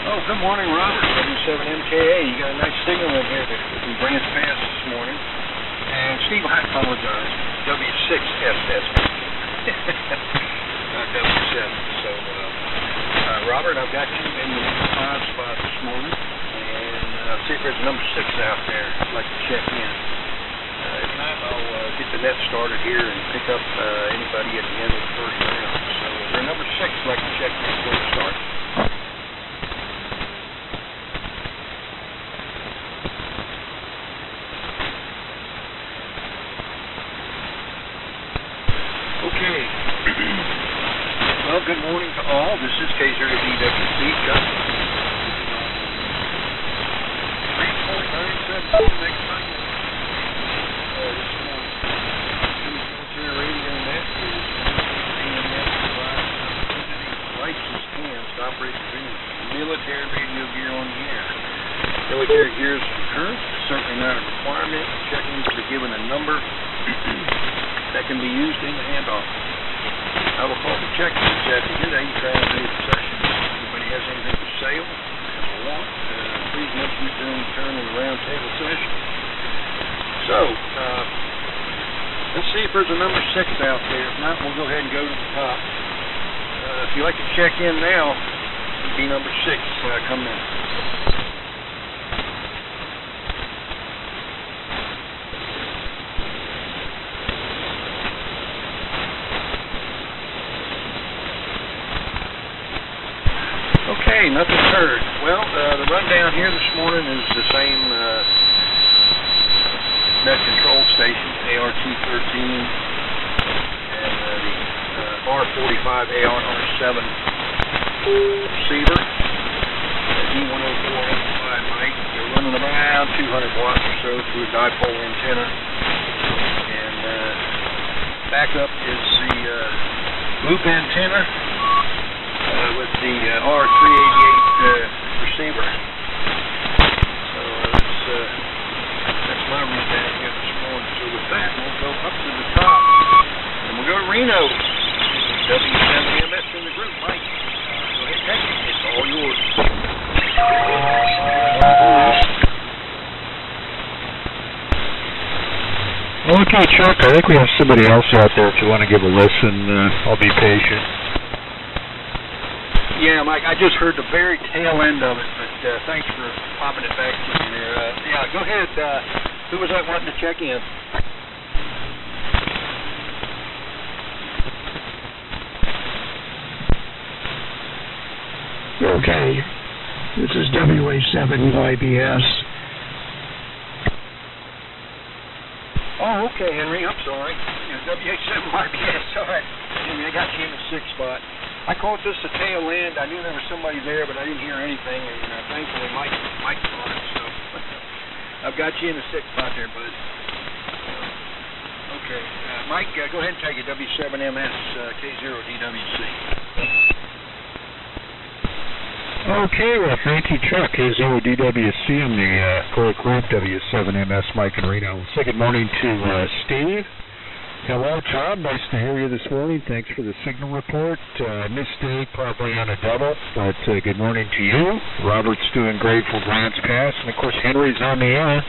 Oh, good morning, Robert. W7MKA. You got a nice signal in here from Branch Pass this morning. And Steve, I apologize. W6SS. Not W7. So, Robert, I've got you in the 5 spot this morning. And see if there's a number 6 out there I'd like to check in. If not, I'll get the net started here and pick up anybody at the end of the first round. So, if there's a number 6 I'd like to check in before we start. Okay. Well, good morning to all. This is K0DWC. Chuck. 3.972 next time. This morning. Military radio network. AMS provides licensed hands to operate military radio gear on the air. Military gear is concurrent, certainly not a requirement. Check-ins are given a number that can be used in the handoff. I will call the check-ins at the end of each round of the session. If anybody has anything for sale, has a want, please mention it during the turn of the round table session. So, let's see if there's a number 6 out there. If not, we'll go ahead and go to the top. If you'd like to check in now, it'd be number 6 come in. Okay, nothing's heard. Well, the rundown here this morning is the same net control station, ART13, and the R45 ARR7 receiver, D104 amplified mic. They're running around 200 watts or so through a dipole antenna. And backup is the loop antenna with the R388 receiver. So that's my rundown here this morning. So with that, we'll go up to the top, and we'll go to Reno. W7MS in the group, Mike. Go ahead, take it. It's all yours. Okay, Chuck, I think we have somebody else out there. If you want to give a listen, I'll be patient. Yeah, Mike, I just heard the very tail end of it, but thanks for popping it back to me there. Yeah, go ahead. Who was that wanting to check in? Okay, this is WA7YBS. Oh, okay, Henry, I'm sorry. Yeah, WA7YBS, all right. Henry, I got you in the 6 spot. I caught this the tail end. I knew there was somebody there, but I didn't hear anything, and thankfully Mike caught it, so I've got you in the 6 spot there, bud. Okay, Mike, go ahead and take it, W7MS, K0DWC. Okay, well, thank you, Chuck. K0DWC and the core group, W7MS, Mike and Reno. Say good morning to Steve. Hello, Tom. Nice to hear you this morning. Thanks for the signal report. Missed day, probably on a double, but good morning to you. Robert's doing great for Branch Pass, and of course, Henry's on the air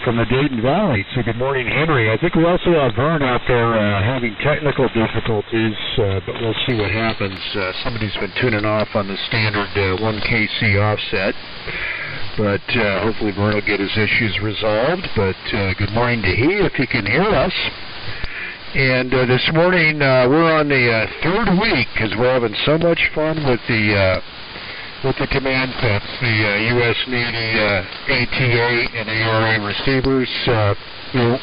from the Dayton Valley. So good morning, Henry. I think we also have Vern out there having technical difficulties, but we'll see what happens. Somebody's been tuning off on the standard 1KC offset, but hopefully Vern will get his issues resolved. But good morning to he, if he can hear us. And this morning we're on the 3rd week because we're having so much fun with the command sets, the U.S. Navy ATA and ARA receivers.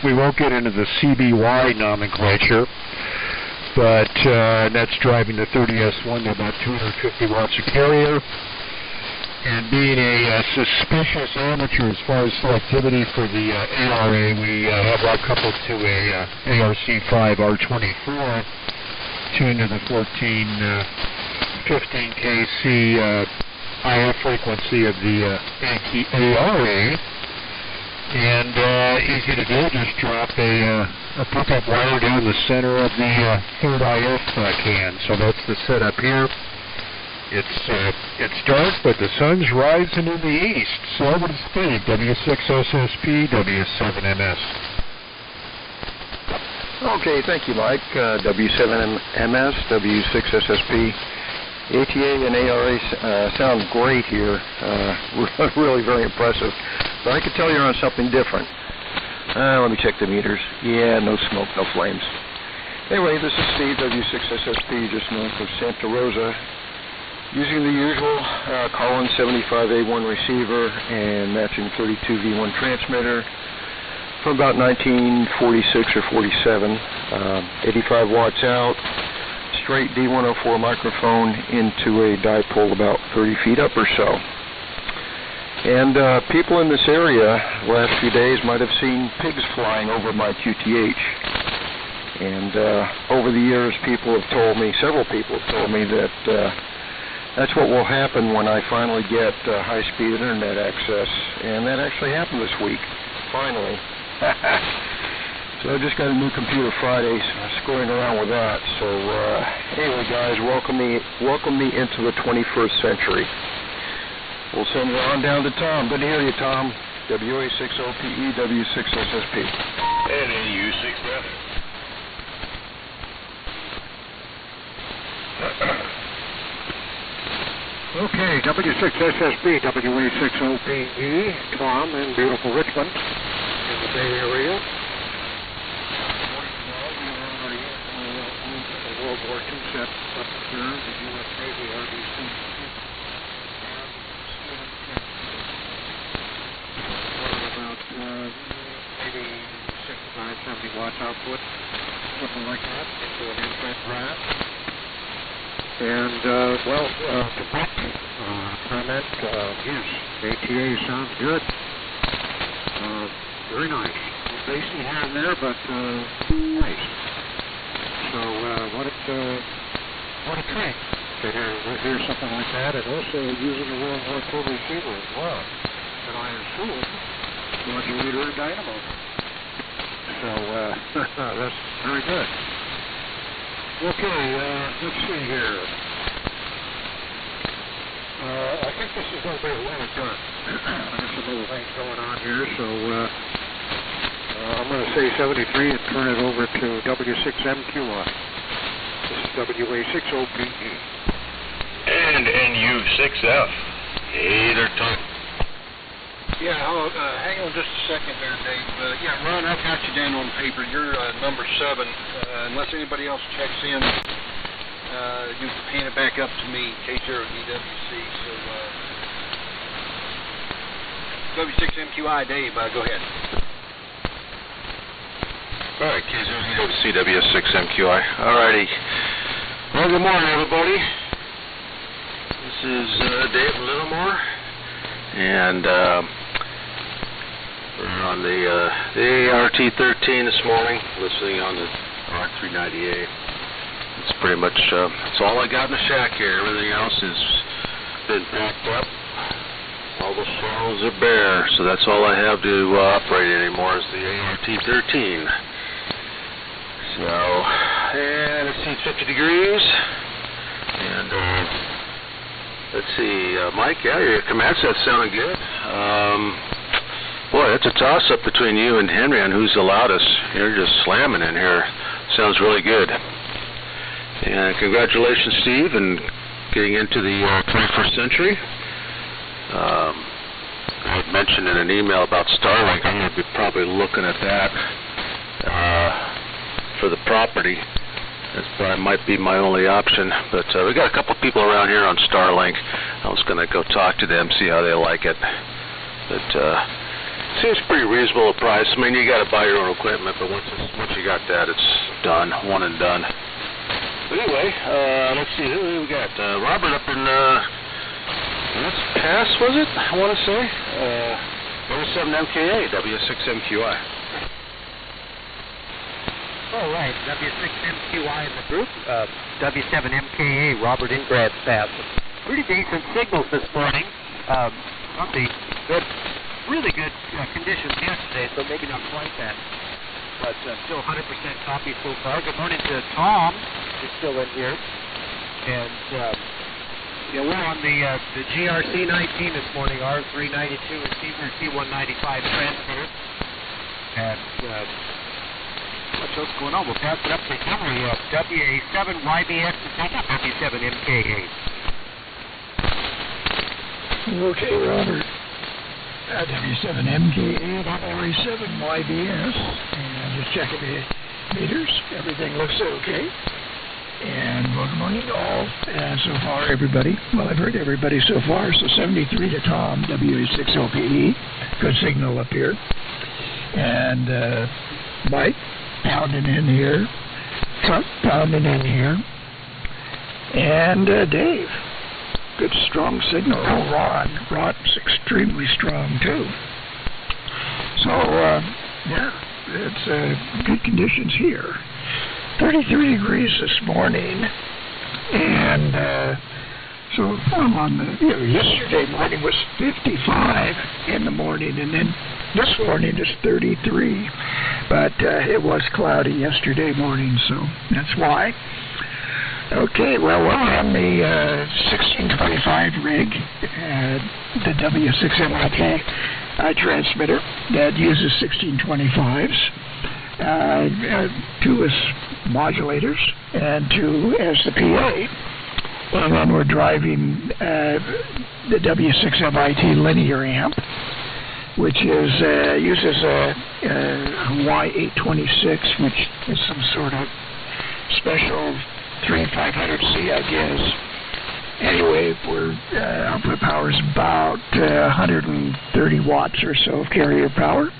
We won't get into the CBY nomenclature, but that's driving the 30S1 to about 250 watts a carrier. And being a suspicious amateur as far as selectivity for the ARA, we have our coupled to a ARC5 R24 tuned to the 15 KC IF frequency of the ARA. And easy to do, just drop a pickup wire down the center of the third IF can. So that's the setup here. It's dark, but the sun's rising in the east. So over to Steve, W6SSP, W7MS. Okay, thank you, Mike. W7MS, W6SSP, ATA and ARA sound great here. Really very impressive. But I can tell you're on something different. Let me check the meters. Yeah, no smoke, no flames. Anyway, this is Steve, W6SSP, just north of Santa Rosa, using the usual Collins 75A1 receiver and matching 32V1 transmitter from about 1946 or 47, 85 watts out, straight D104 microphone into a dipole about 30 feet up or so. And people in this area the last few days might have seen pigs flying over my QTH. And over the years, several people have told me that that's what will happen when I finally get high-speed internet access. And that actually happened this week, finally. So I just got a new computer Friday, so I'm screwing around with that. So anyway, guys, welcome me into the 21st century. We'll send it on down to Tom. Good to hear you, Tom. WA60PE, W6SSP. And AU6F. Okay, W6SSB, WA60PE, Tom in beautiful Richmond, in the Bay Area. World War II set up here, the U.S. Navy RBC. About maybe 65, 70 watts output, something like that, into an infrared drive. And, to Buck, comment, yes, ATA sounds good. Very nice. Bassy here and there, but nice. So, what a treat to hear something like that, and also using a World War II receiver as well. And I assume modulator and dynamo. So, that's very good. Okay, let's see here. I think this is going to be a lot of done. There's some little things going on here, so I'm going to say 73 and turn it over to W6MQI. This is WA60PE. And NU6F. Hey there, Tom. Yeah, hang on just a second there, Dave. Yeah, Ron, I've got you down on paper. You're number 7. Unless anybody else checks in, you can hand it back up to me, K0DWC. So, W6MQI, Dave, go ahead. All right, K0DWC, W6MQI. All righty. Well, good morning, everybody. This is Dave Littlemore, and we're on the ART-13 this morning, listening on the R390A. It's pretty much, that's all I got in the shack here. Everything else has been packed up. All the shelves are bare, so that's all I have to operate anymore is the ART-13. So, and it's 50 degrees. And, let's see, Mike, yeah, your command set's sounding good. Boy, it's a toss-up between you and Henry on who's the loudest. You're just slamming in here. Sounds really good. And congratulations, Steve, in getting into the 21st century. I had mentioned in an email about Starlink. I'm going to be probably looking at that for the property. That might be my only option. But we got a couple people around here on Starlink. I was going to go talk to them, see how they like it. But seems pretty reasonable price. I mean, you got to buy your own equipment, but once you got that, it's done, one and done. But anyway, let's see, who we got? Robert up in, that's Pass, was it? I want to say. W7MKA, W6MQI. All right, W6MQI in the group. W7MKA, Robert in Grad Pass. Pretty decent signals this morning. Probably good, really good conditions yesterday, so maybe not quite that. But still 100% copy so far. Good morning to Tom, who's still in here. And Yeah, we're on the GRC 19 this morning, R392 receiver, T195 transmitter. And what's else going on? We'll pass it up to Henry at WA7YBS to take up W7MKA. Okay, Robert. W7MKA, WA7YBS, and just checking the meters. Everything looks okay. And good morning to all. And so far, everybody, well, I've heard everybody so far, so 73 to Tom, WA6LPE. Good signal up here. And Mike pounding in here. Chuck pounding in here. And Dave. Good strong signal. Oh, Rod's extremely strong too. So yeah, it's good conditions here. 33 degrees this morning, and so I'm on the. Yesterday morning was 55 in the morning, and then this morning is 33. But it was cloudy yesterday morning, so that's why. Okay, well, we're on the 1625 rig, the W6MIT transmitter that uses 1625s, 2 as modulators and 2 as the PA. And then we're driving the W6MIT linear amp, which is uses a Y826, which is some sort of special 3500C, I guess. Anyway, we're output power is about 130 watts or so of carrier power,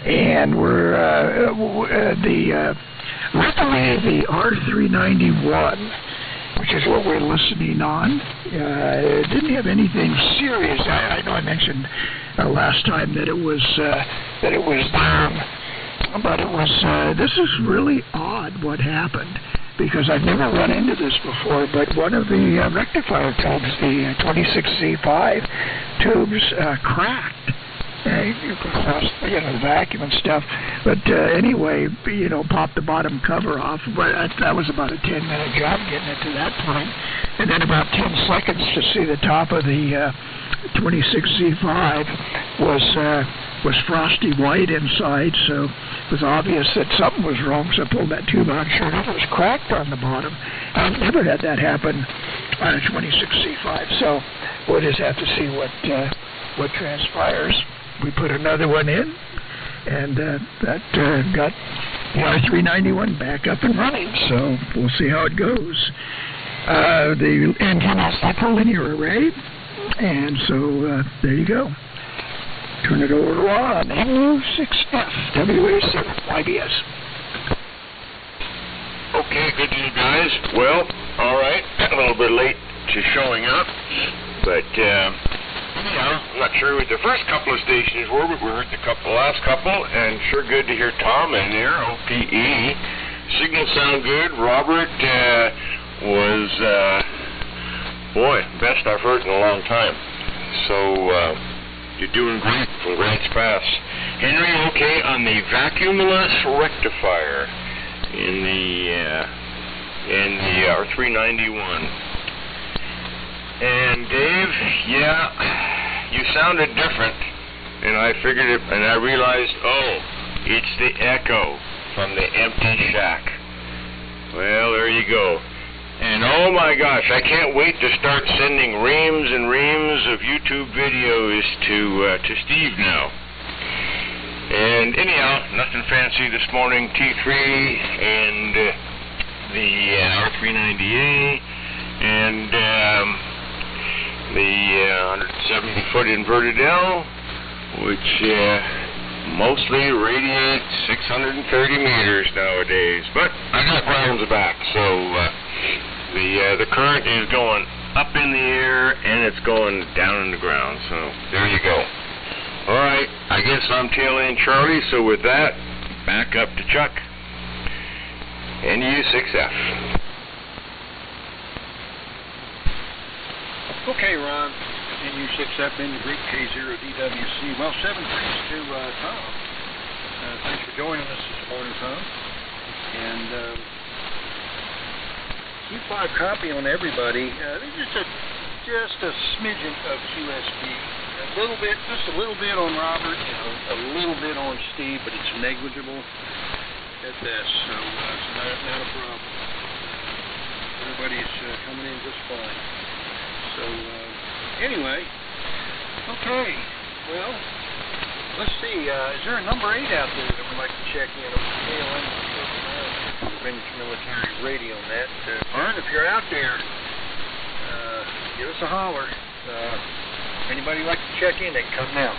and we're luckily the R391, which is what we're listening on, didn't have anything serious. I know I mentioned last time that it was down, but it was. This is really odd what happened, because I've never run into this before, but one of the rectifier tubes, the 26C5 tubes, cracked. Across, the vacuum and stuff. But anyway, popped the bottom cover off. But that was about a 10-minute job getting it to that point. And then about 10 seconds to see the top of the 26C5 was frosty white inside, so it was obvious that something was wrong, so I pulled that tube out, and sure enough, it was cracked on the bottom. I've never had that happen on a 26C5, so we'll just have to see what transpires. We put another one in, and that got the R391 back up and running, so we'll see how it goes. The antenna is like a linear array, and so there you go. Turn it over to Ron, MU6F, WA7YBS. Okay, good to you guys. Well, all right, a little bit late to showing up, but I'm not sure what the first couple of stations were, but we heard the last couple, and sure good to hear Tom in there, OPE. Signals sound good. Robert was, best I've heard in a long time. So, you're doing great from Grants Pass. Henry, okay on the vacuumless rectifier in the R391. And Dave, you sounded different, and I figured it, and I realized, it's the echo from the empty shack. Well, there you go. And oh my gosh, I can't wait to start sending reams and reams of YouTube videos to Steve now. And anyhow, nothing fancy this morning. T3 and the R390A and the 170-foot inverted L, which mostly radiates 630 meters nowadays. But I got grounds back, so the current is going up in the air and it's going down in the ground. So there you go. All right, I guess I'm tail end Charlie. So with that, back up to Chuck. NU6F. Okay, Ron. NU6F in the Greek K0DWC. Well, 7 thanks to Tom. Thanks for joining us this morning, Tom. And Q5 copy on everybody. Just a smidgen of QSB. A little bit, just a little bit on Robert, a little bit on Steve, but it's negligible at best, so it's not a problem. Everybody's coming in just fine. So, anyway, okay, well, let's see, is there a number 8 out there that would like to check in on the tail end of the Greenwich Military Radio Net? Vern, if you're out there, give us a holler. If anybody would like to check in, they can come now.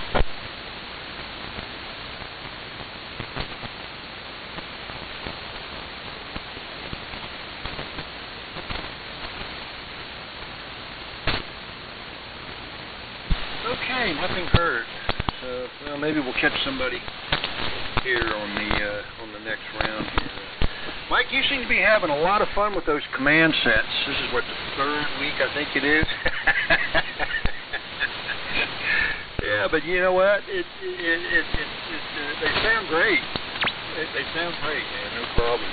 Okay, nothing heard. So, well, maybe we'll catch somebody here on the next round here. Mike, you seem to be having a lot of fun with those command sets. This is what, the 3rd week, I think it is. Yeah, but you know what? They sound great. They sound great, man. No problem.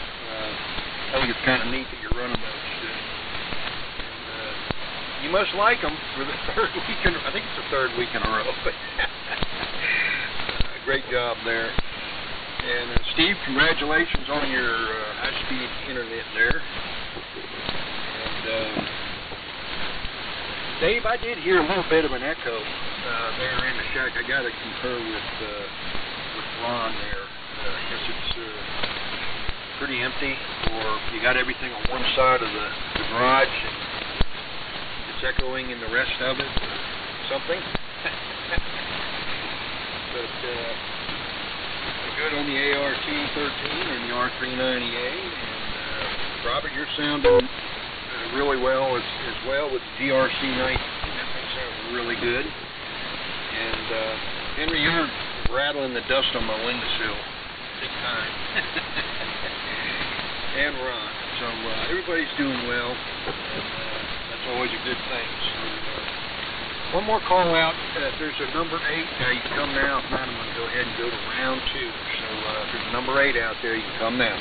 I think it's kind of neat that you're running those. You must like them for the 3rd week. I think it's the 3rd week in a row. Great job there. And Steve, congratulations on your high-speed internet there. And Dave, I did hear a little bit of an echo there in the shack. I got to concur with Ron there. I guess it's pretty empty, or you got everything on one side of the garage, and it's echoing in the rest of it, or something. But good on the ART-13 and the R390A, and Robert, you're sounding really well as well with the GRC-19. That thing sounds really good. And Henry, you're rattling the dust on my windowsill big time. And Ron. So everybody's doing well, and that's always a good thing. So, one more call out. If there's a number 8, you can come now. If not, I'm going to go ahead and go to round 2. So if there's a number 8 out there, you can come now.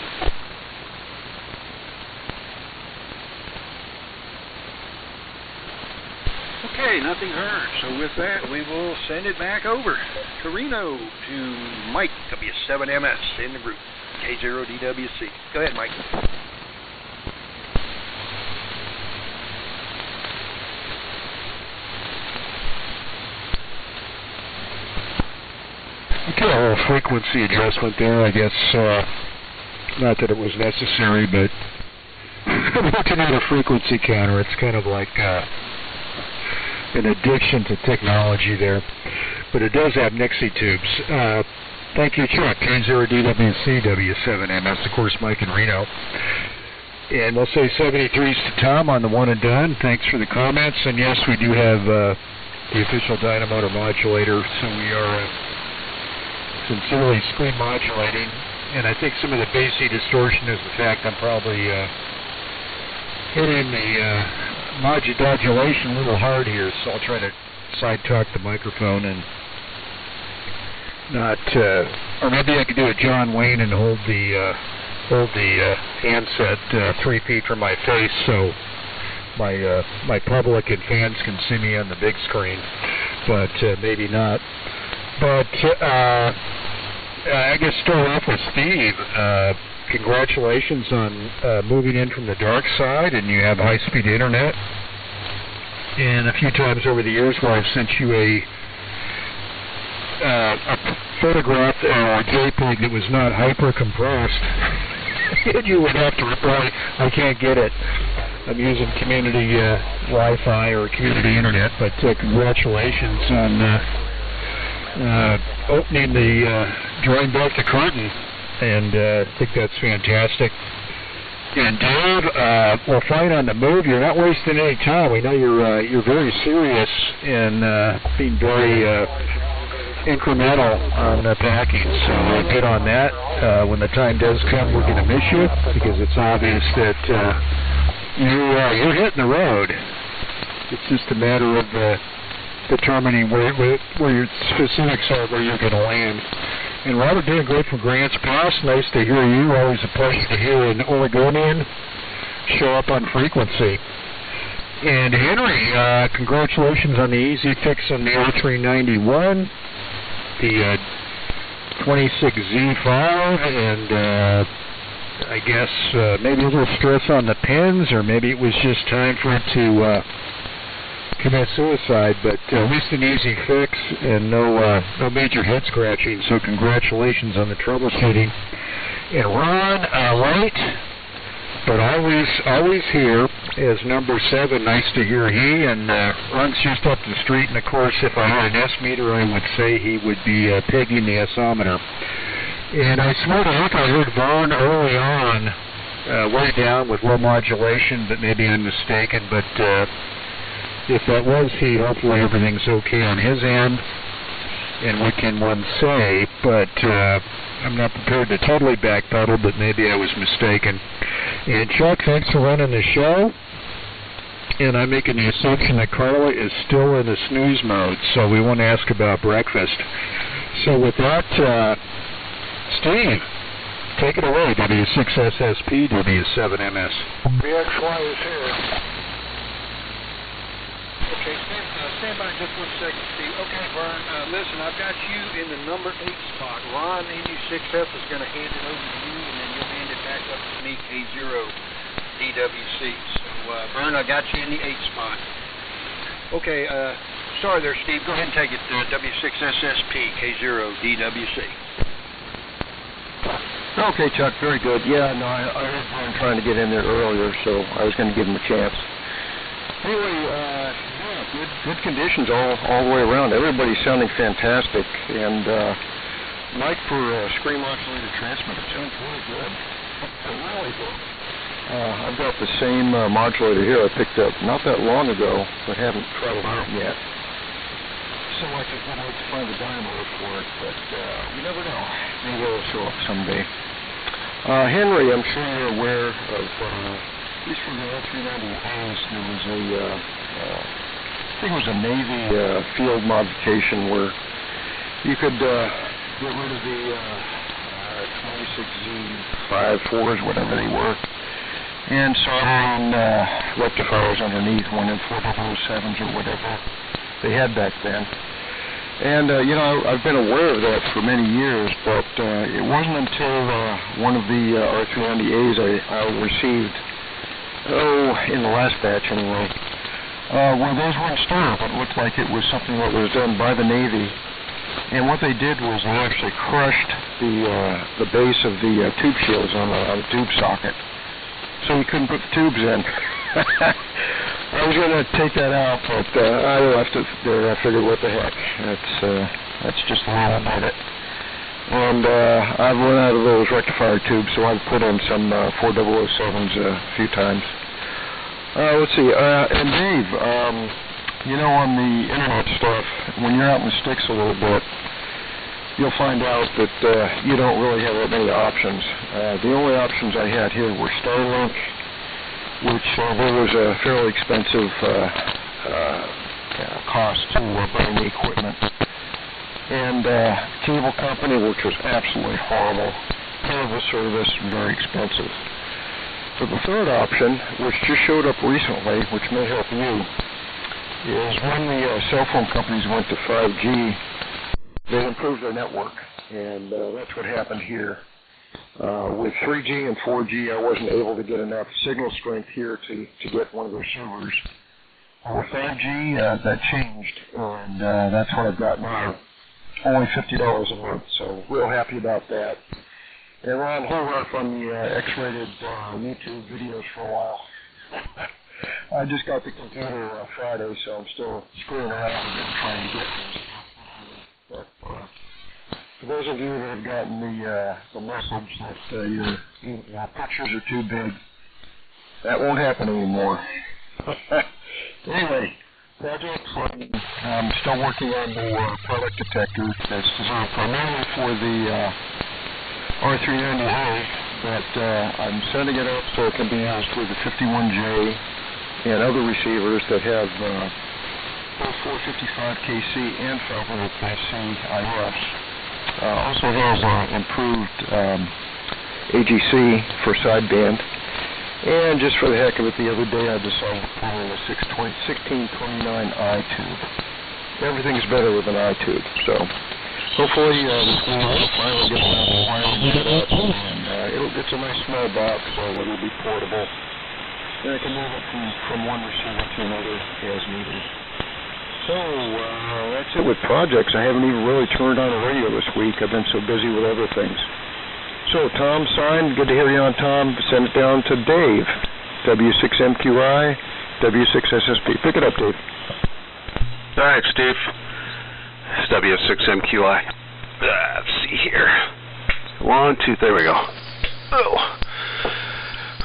Okay, nothing heard. So with that, we will send it back over to Reno to Mike, W7MS in the group, K0DWC. Go ahead, Mike. Okay, a little frequency adjustment there, I guess. Not that it was necessary, but looking at a frequency counter, it's kind of like an addiction to technology there. But it does have Nixie tubes. Thank you, Chuck. K0DWC, W7MS, of course, Mike in Reno. And we'll say 73s to Tom on the one and done. Thanks for the comments. And yes, we do have the official dynamotor modulator, so we are sincerely screen modulating. And I think some of the bassy distortion is the fact I'm probably hitting the modulation a little hard here, so I'll try to side talk the microphone and not, or maybe I could do a John Wayne and hold the handset 3 feet from my face, so my public and fans can see me on the big screen, but maybe not. But I guess start off with Steve. Congratulations on moving in from the dark side, and you have high-speed internet. And a few times over the years where I've sent you a photograph or a JPEG that was not hyper-compressed, and you would have to reply, I can't get it. I'm using community Wi-Fi or community internet, but congratulations on opening drawing back the curtain, and I think that's fantastic. And Dave, we're fine on the move. You're not wasting any time. We know you're very serious in being very incremental on the packing. So good on that. When the time does come, we're going to miss you because it's obvious that you're hitting the road. It's just a matter of determining where your specifics are, where you're going to land. And Robert, doing great from Grants Pass. Nice to hear you. Always a pleasure to hear an Oregonian show up on frequency. And Henry, congratulations on the easy fix on the R391, the 26Z5, and I guess maybe a little stress on the pins, or maybe it was just time for it to commit suicide, but at least an easy fix and no major head scratching, so congratulations on the troubleshooting. And Ron, late, but always here, is number 7. Nice to hear he, and runs just up the street, and of course if I had an S meter I would say he would be pegging the S-ometer. And I swear to heck, I heard Vaughn early on, way down with low modulation, but maybe I'm mistaken, but if that was he, hopefully everything's okay on his end, and what can one say, but I'm not prepared to totally backpedal, but maybe I was mistaken. And Chuck, thanks for running the show. And I'm making the assumption that Carla is still in the snooze mode, so we won't ask about breakfast. So with that, Steve, take it away, W6SSP, W7MS. BXY is here. Okay, stand by just 1 second, Steve. Okay, Vern, listen, I've got you in the number 8 spot. Ron, NU6F, is going to hand it over to you, and then you'll hand it back up to me, K0 DWC. So, Vern, I got you in the 8 spot. Okay, sorry there, Steve. Go ahead and take it, W6SSP, K0 DWC. Okay, Chuck, very good. Yeah, no, I heard Vern trying to get in there earlier, so I was going to give him a chance. Anyway, good conditions all the way around. Everybody's sounding fantastic, and Mike, for screen modulated transmitter, sounds really good. Really good. I've got the same modulator here I picked up not that long ago, but haven't tried it out yet. So I could find the dynamo for it, but you never know. Maybe it'll show up someday. Henry, I'm sure you're aware of, at least from the R390As, there was I think it was a Navy field modification where you could get rid of the 26Z54s, whatever they were, and solder in rectifiers underneath, 1 in 4007s or whatever they had back then. And, I've been aware of that for many years, but it wasn't until one of the R390As I received, in the last batch anyway, where those were installed. It looked like it was something that was done by the Navy. And what they did was they actually crushed the base of the tube shields on the tube socket, so you couldn't put the tubes in. I was going to take that out, but I left it there. I figured, what the heck? That's just the way I made it. And I've run out of those rectifier tubes, so I've put in some 4007s a few times. Let's see. And Dave, on the internet stuff, when you're out in the sticks a little bit, you'll find out that you don't really have that many options. The only options I had here were Starlink, which there was a fairly expensive cost to buying the equipment, and cable company, which was absolutely horrible, terrible service, very expensive. But the third option, which just showed up recently, which may help you, is when the cell phone companies went to 5G, they improved their network, and that's what happened here. With 3G and 4G, I wasn't able to get enough signal strength here to get one of their servers. With 5G, that changed, and that's what I've got now. Only $50 a month, so real happy about that. And Ron, hold off on the X-rated YouTube videos for a while. I just got the computer Friday, so I'm still screwing around with it and trying to get things. But for those of you that have gotten the message that your pictures are too big, that won't happen anymore. Anyway, project, I'm still working on the product detector that's designed primarily for the R390A, but I'm setting it up so it can be used with the 51J and other receivers that have both 455KC and 500KC IFs. Also has improved AGC for sideband, And just for the heck of it, the other day I decided to put in a 1629 I-tube. Everything's better with an I-tube, so hopefully this week I'll finally get around to wiring that up, and it's a nice small box, so it'll be portable. And I can move it from one receiver to another as needed. So, that's it with projects. I haven't even really turned on the radio this week. I've been so busy with other things. So, Tom signed. Good to hear you on, Tom. Send it down to Dave. W6MQI, W6SSP. Pick it up, Dave. All right, Steve. It's W6MQI. Let's see here. 1, 2, there we go. Oh.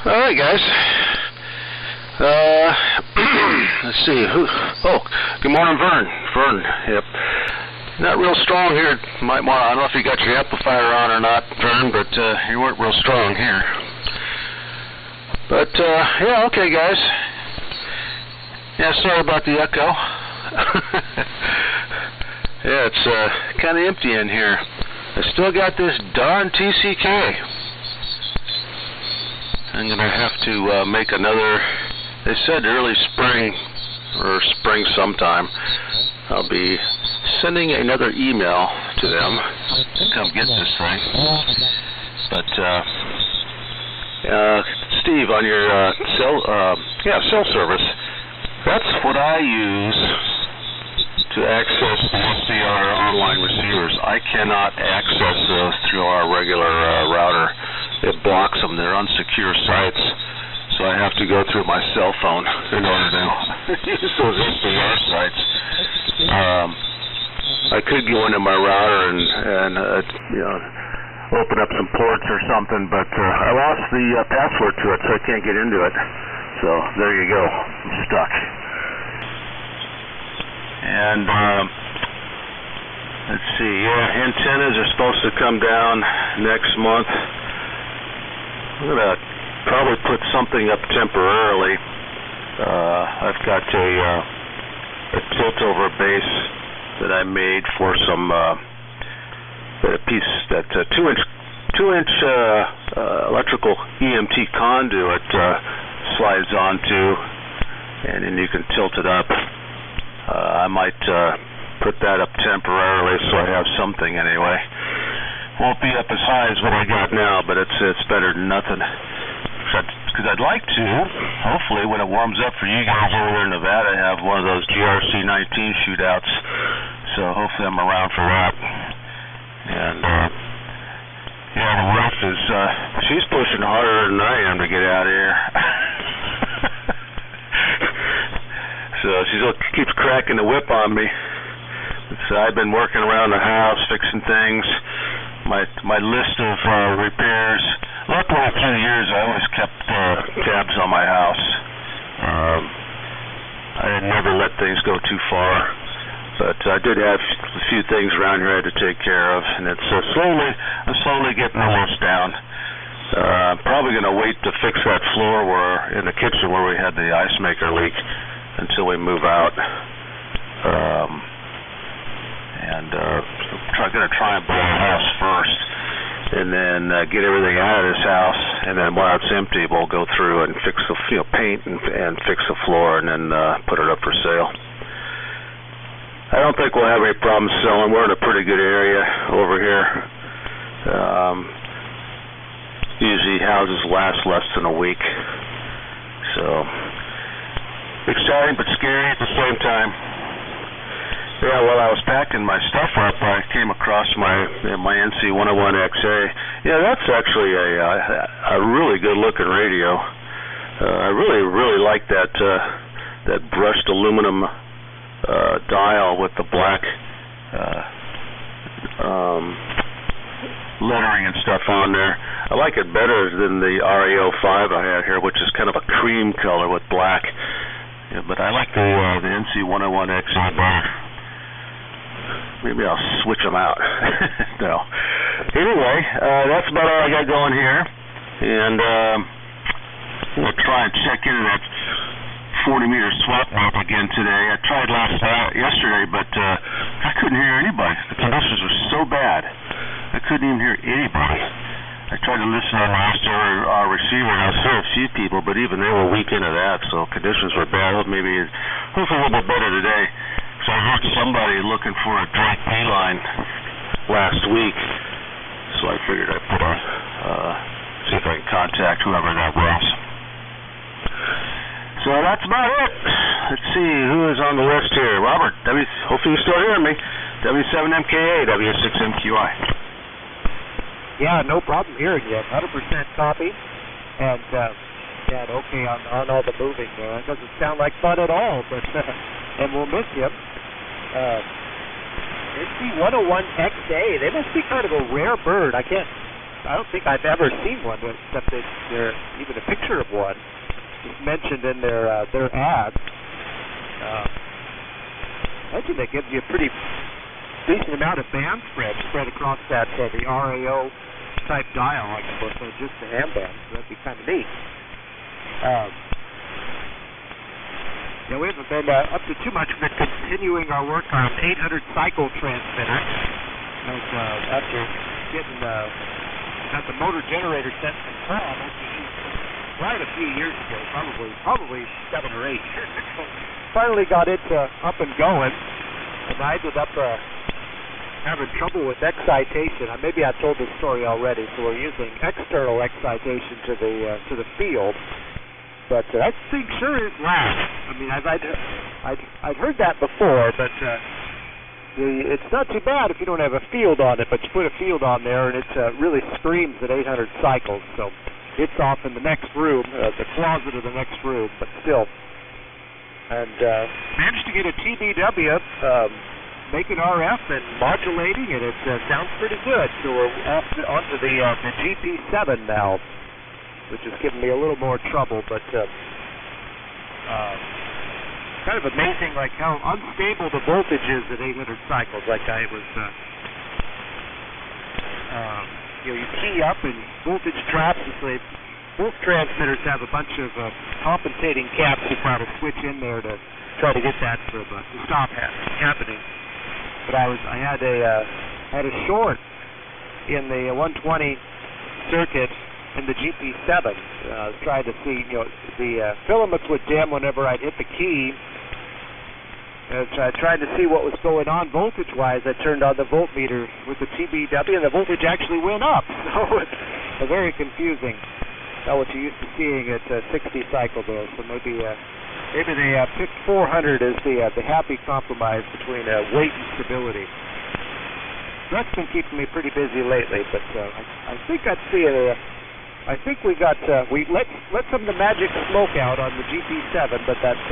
All right, guys. Let's see. Good morning, Vern. Vern, yep. Not real strong here. Might want. I don't know if you got your amplifier on or not, Vern, but you weren't real strong here. But yeah, okay, guys. Yeah, sorry about the echo. Yeah, it's kind of empty in here. I still got this darn TCK. I'm gonna have to make another. They said early spring or spring sometime. I'll be sending another email to them to come get this thing. But Steve, on your cell service, that's what I use to access the SDR online receivers. I cannot access those through our regular router. It blocks them. They're unsecure sites. So I have to go through my cell phone in order to use those SDR sites. I could go into my router and open up some ports or something, but I lost the password to it, so I can't get into it. So there you go. I'm stuck. And let's see. Yeah, antennas are supposed to come down next month. I'm gonna probably put something up temporarily. I've got a tilt-over base that I made for some a piece that 2-inch electrical EMT conduit slides onto, and then you can tilt it up. I might put that up temporarily so I have something anyway. Won't be up as high as what I got now, but it's better than nothing. Because I'd like to, hopefully, when it warms up for you guys over there in Nevada, have one of those GRC 19 shootouts. So hopefully I'm around for that. And yeah, the wife is she's pushing harder than I am to get out of here. So she keeps cracking the whip on me. So I've been working around the house, fixing things. My list of repairs. Luckily, through the years, I always kept tabs on my house. I never let things go too far, but I did have a few things around here I had to take care of, and it's I'm slowly getting the list down. I'm probably going to wait to fix that floor in the kitchen where we had the ice maker leak until we move out. I'm going to try and buy a house first, and then get everything out of this house, and then while it's empty, we'll go through and fix the paint and fix the floor, and then put it up for sale. I don't think we'll have any problems selling. We're in a pretty good area over here. Usually houses last less than a week, so exciting but scary at the same time. Yeah, while I was packing my stuff up, I came across my NC101XA. Yeah, that's actually a really good-looking radio. I really like that brushed aluminum dial with the black lettering and stuff on there. I like it better than the RAO5 I had here, which is kind of a cream color with black. Yeah, but I like the NC101XA better. Maybe I'll switch them out. No. Anyway, that's about all I got going here. And we'll try and check into that 40-meter swap map again today. I tried yesterday, but I couldn't hear anybody. The conditions were so bad, I couldn't even hear anybody. I tried to listen on our receiver, and I saw a few people, but even they were weak into that, so conditions were bad. Hopefully a little bit better today. So I heard somebody looking for a Drake P line last week, so I figured I'd put see if I can contact whoever that was. So that's about it. Let's see who is on the list here. Robert, hopefully you're still hearing me. W7MKA, W6MQI. Yeah, no problem hearing you. 100% copy. And, yeah, okay on all the moving there. It doesn't sound like fun at all, but, and we'll miss you. NC101XA, they must be kind of a rare bird. I don't think I've ever seen one, except that there's even a picture of one. It's mentioned in their ad. I think that gives you a pretty decent amount of band spread across that the RAO type dial, I suppose, so just the ham band. So that'd be kind of neat. Yeah, we haven't been up to too much of it, continuing our work on 800 cycle transmitter. As, after getting got the motor generator set confirmed quite a few years ago, probably 7 or 8 years ago. Finally got it up and going, and I ended up having trouble with excitation. Maybe I told this story already. So we're using external excitation to the field. But that thing sure is loud. I mean, I'd heard that before, but it's not too bad if you don't have a field on it. But you put a field on there, and it really screams at 800 cycles. So it's off in the next room, the closet of the next room, but still. And managed to get a TBW, making RF and modulating, and it sounds pretty good. So we're off onto the GP7 now, which is giving me a little more trouble, but kind of amazing, like how unstable the voltage is at 800 cycles. Like I was, you key up and voltage drops. Both transmitters have a bunch of compensating caps you try to switch in there to try to get that to stop happening. But I had a short in the 120 circuit in the GP7. I was trying to see, the filaments would dim whenever I'd hit the key. I tried to see what was going on voltage-wise. I turned on the voltmeter with the TBW, and the voltage actually went up. So it's very confusing. Not what you're used to seeing at 60 cycle there. So maybe they picked 400 as the happy compromise between weight and stability. That's been keeping me pretty busy lately, but I think I'd see it. I think we let some of the magic smoke out on the GP7, but that's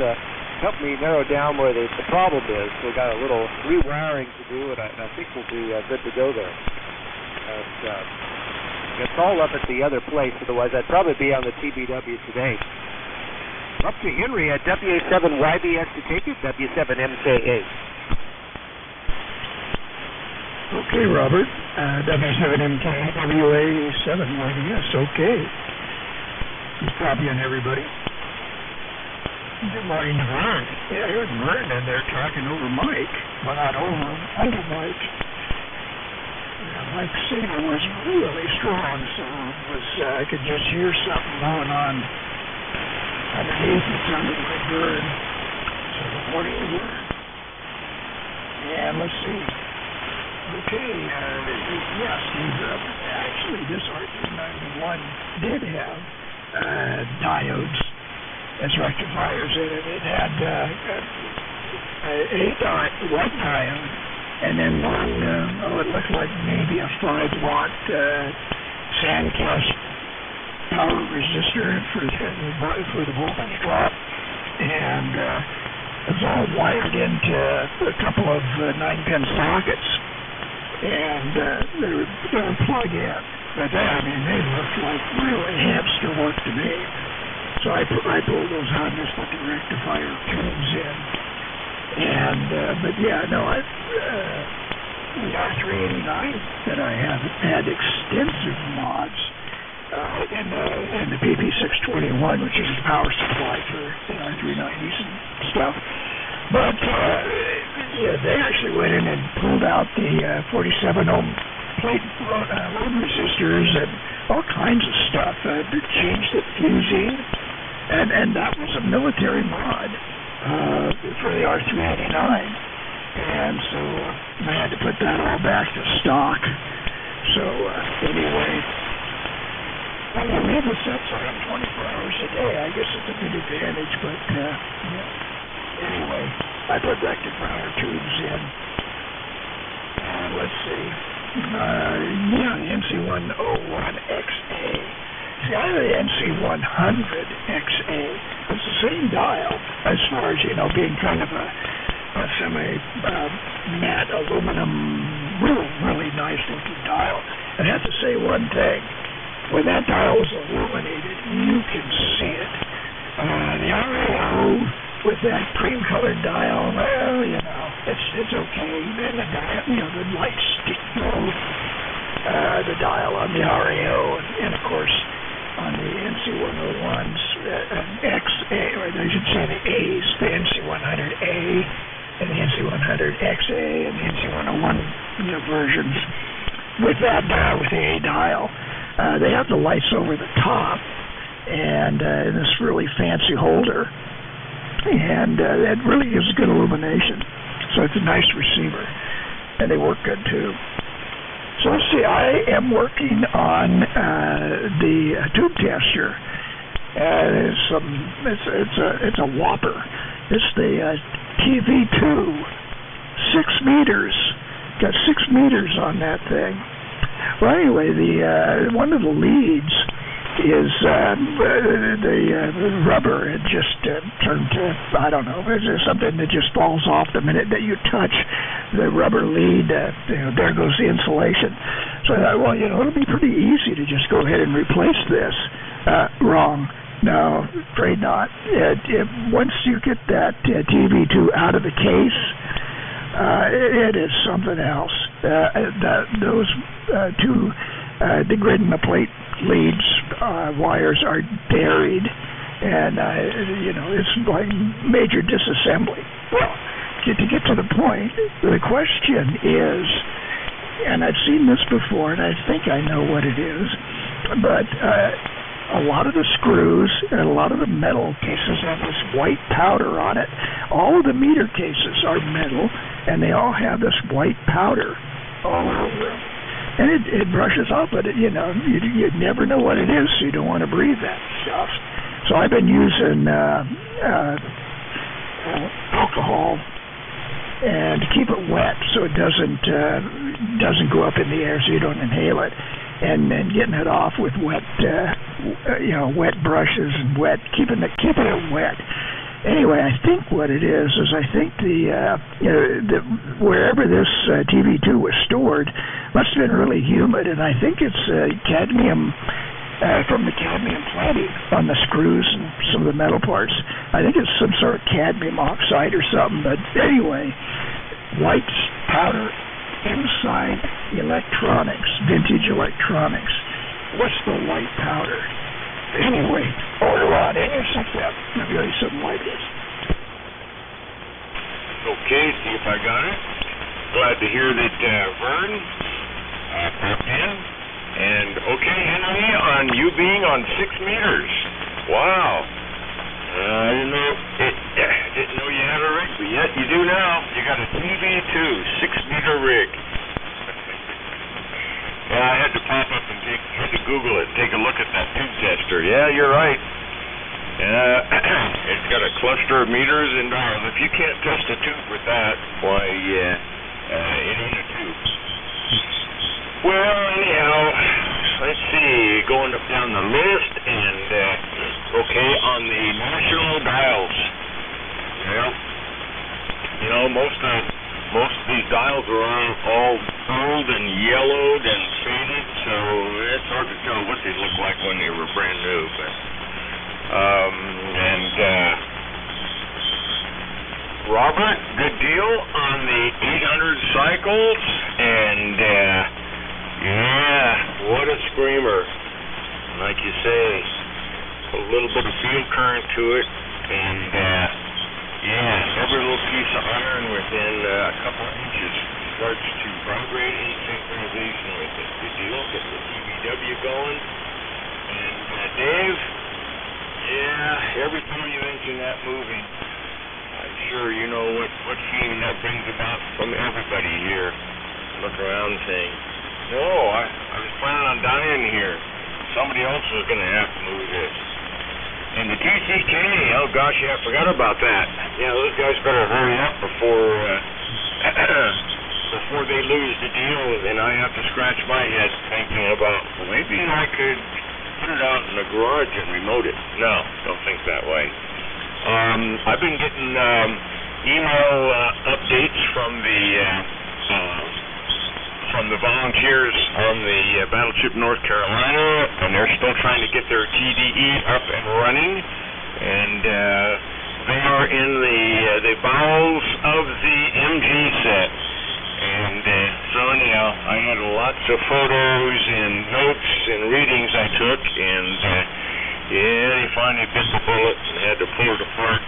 helped me narrow down where the problem is. So we got a little rewiring to do, and I think we'll be good to go there. And it's all up at the other place. Otherwise, I'd probably be on the TBW today. Up to Henry at WA7YBS to take it, W7MKA. Okay, Robert. W7MKA, WA7YBS. Okay. He's copying everybody. Good morning to Vern. Yeah, here's Vern in there talking over Mike. Well, not over Mike. Mike's signal was really strong, so I could just hear something going on underneath. It sounded like Vern. So good morning to Vern. And let's see. Okay, yes, actually this R391 did have diodes as rectifiers in it. It had one diode, and then one, it looked like maybe a 5-watt Sandcast power resistor for the voltage drop, and it was all wired into a couple of 9-pin sockets, and they were plug-in. But they looked like really hipster work to me. So I pulled those out and just put the rectifier tubes in. And, but yeah, no, the R389 that I have had extensive mods in the PP621, which is the power supply for the R390s and stuff. But yeah, they actually went in and pulled out the 47 ohm plate load resistors and all kinds of stuff. To change the fusing, and that was a military mod for the R389. And so I had to put that all back to stock. So anyway, we have the sets on 24 hours a day. I guess it's a good advantage, but anyway, I put rectifier tubes in. Let's see. The NC101XA. See, I have the NC100XA. It's the same dial as far as, being kind of a semi-matte aluminum, really nice looking dial. And I have to say one thing. When that dial is illuminated, you can see it. The RAO with that cream colored dial, well, it's okay. Then the dial, the lights stick through the dial on the RAO, and of course on the NC101s, XA, or I should say the A's, the NC100A and the NC100XA and the NC101 versions with that dial, with the A dial. They have the lights over the top and this really fancy holder, and that really gives good illumination. So it's a nice receiver, and they work good too. So let's see, I am working on the tube tester. It's a whopper. It's the TV2, 6 meters. Got 6 meters on that thing. Well, anyway, one of the leads is the rubber had just turned to, I don't know, it's something that just falls off the minute that you touch the rubber lead. There goes the insulation. So I thought, well, it'll be pretty easy to just go ahead and replace this. Wrong. No, afraid not. Once you get that TV2 out of the case, it is something else. Those two the grid and the plate leads wires are buried, and it's like major disassembly. Well, to get to the point, the question is, and I've seen this before, and I think I know what it is, but a lot of the screws and a lot of the metal cases have this white powder on it. All of the meter cases are metal, and they all have this white powder all over them. And it brushes off, but you never know what it is, so you don't want to breathe that stuff. So I've been using alcohol and to keep it wet so it doesn't go up in the air, so you don't inhale it. And then getting it off with wet brushes and keeping it wet. Anyway, I think what it is I think wherever this TV2 was stored must have been really humid, and I think it's cadmium from the cadmium plating on the screws and some of the metal parts. I think it's some sort of cadmium oxide or something. But anyway, white powder inside electronics, vintage electronics. What's the white powder? Anyway, order on in your success. I'll give you something like this. Okay, see if I got it. Glad to hear that Vern popped in. And okay, Henry, on you being on 6 meters. Wow. I didn't know you had a rig, but yet you do now. You got a TV2 6-meter rig. Yeah, I had to pop up and had to Google it, take a look at that tube tester. Yeah, you're right. It's got a cluster of meters and dials. If you can't test a tube with that, why, it ain't a tube. Well, anyhow, let's see, going up down the list, and, okay, on the national dials. Well, most of these dials are all old and yellowed and faded, so it's hard to tell what they look like when they were brand new. But Robert, good deal on the 800 cycles, and yeah, what a screamer! Like you say, a little bit of field current to it, and yeah, every little piece of iron within a couple of inches starts to vibrate in synchronization with it. Good deal. Get the TVW going. Dave? Yeah, every time you mention that moving, I'm sure you know what feeling that brings about from everybody here. Look around saying, no, I was planning on dying here. Somebody else was going to have to move this. And the TCK, oh gosh, yeah, I forgot about that. Yeah, those guys better hurry up before they lose the deal, and I have to scratch my head thinking about, well, maybe I could put it out in the garage and remote it. No, don't think that way. I've been getting email updates from the volunteers on the Battleship North Carolina, and they're still trying to get their TDE up and running, and they are in the bowels of the MG set. And so anyhow, I had lots of photos and notes and readings I took, and yeah, they finally bit the bullet and had to pull it apart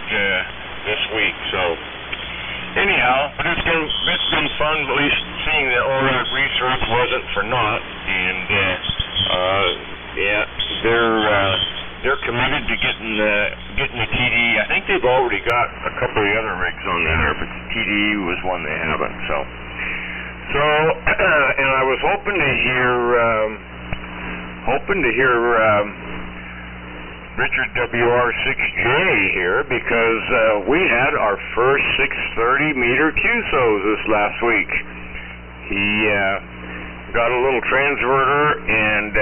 this week. So anyhow, but it's been fun, at least seeing that all that research wasn't for naught. And yeah, they're committed to getting the TDE. I think they've already got a couple of the other rigs on there, but the TDE was one they haven't. So, and I was hoping to hear Richard WR6J here, because we had our first 630 meter QSOs this last week. He got a little transverter and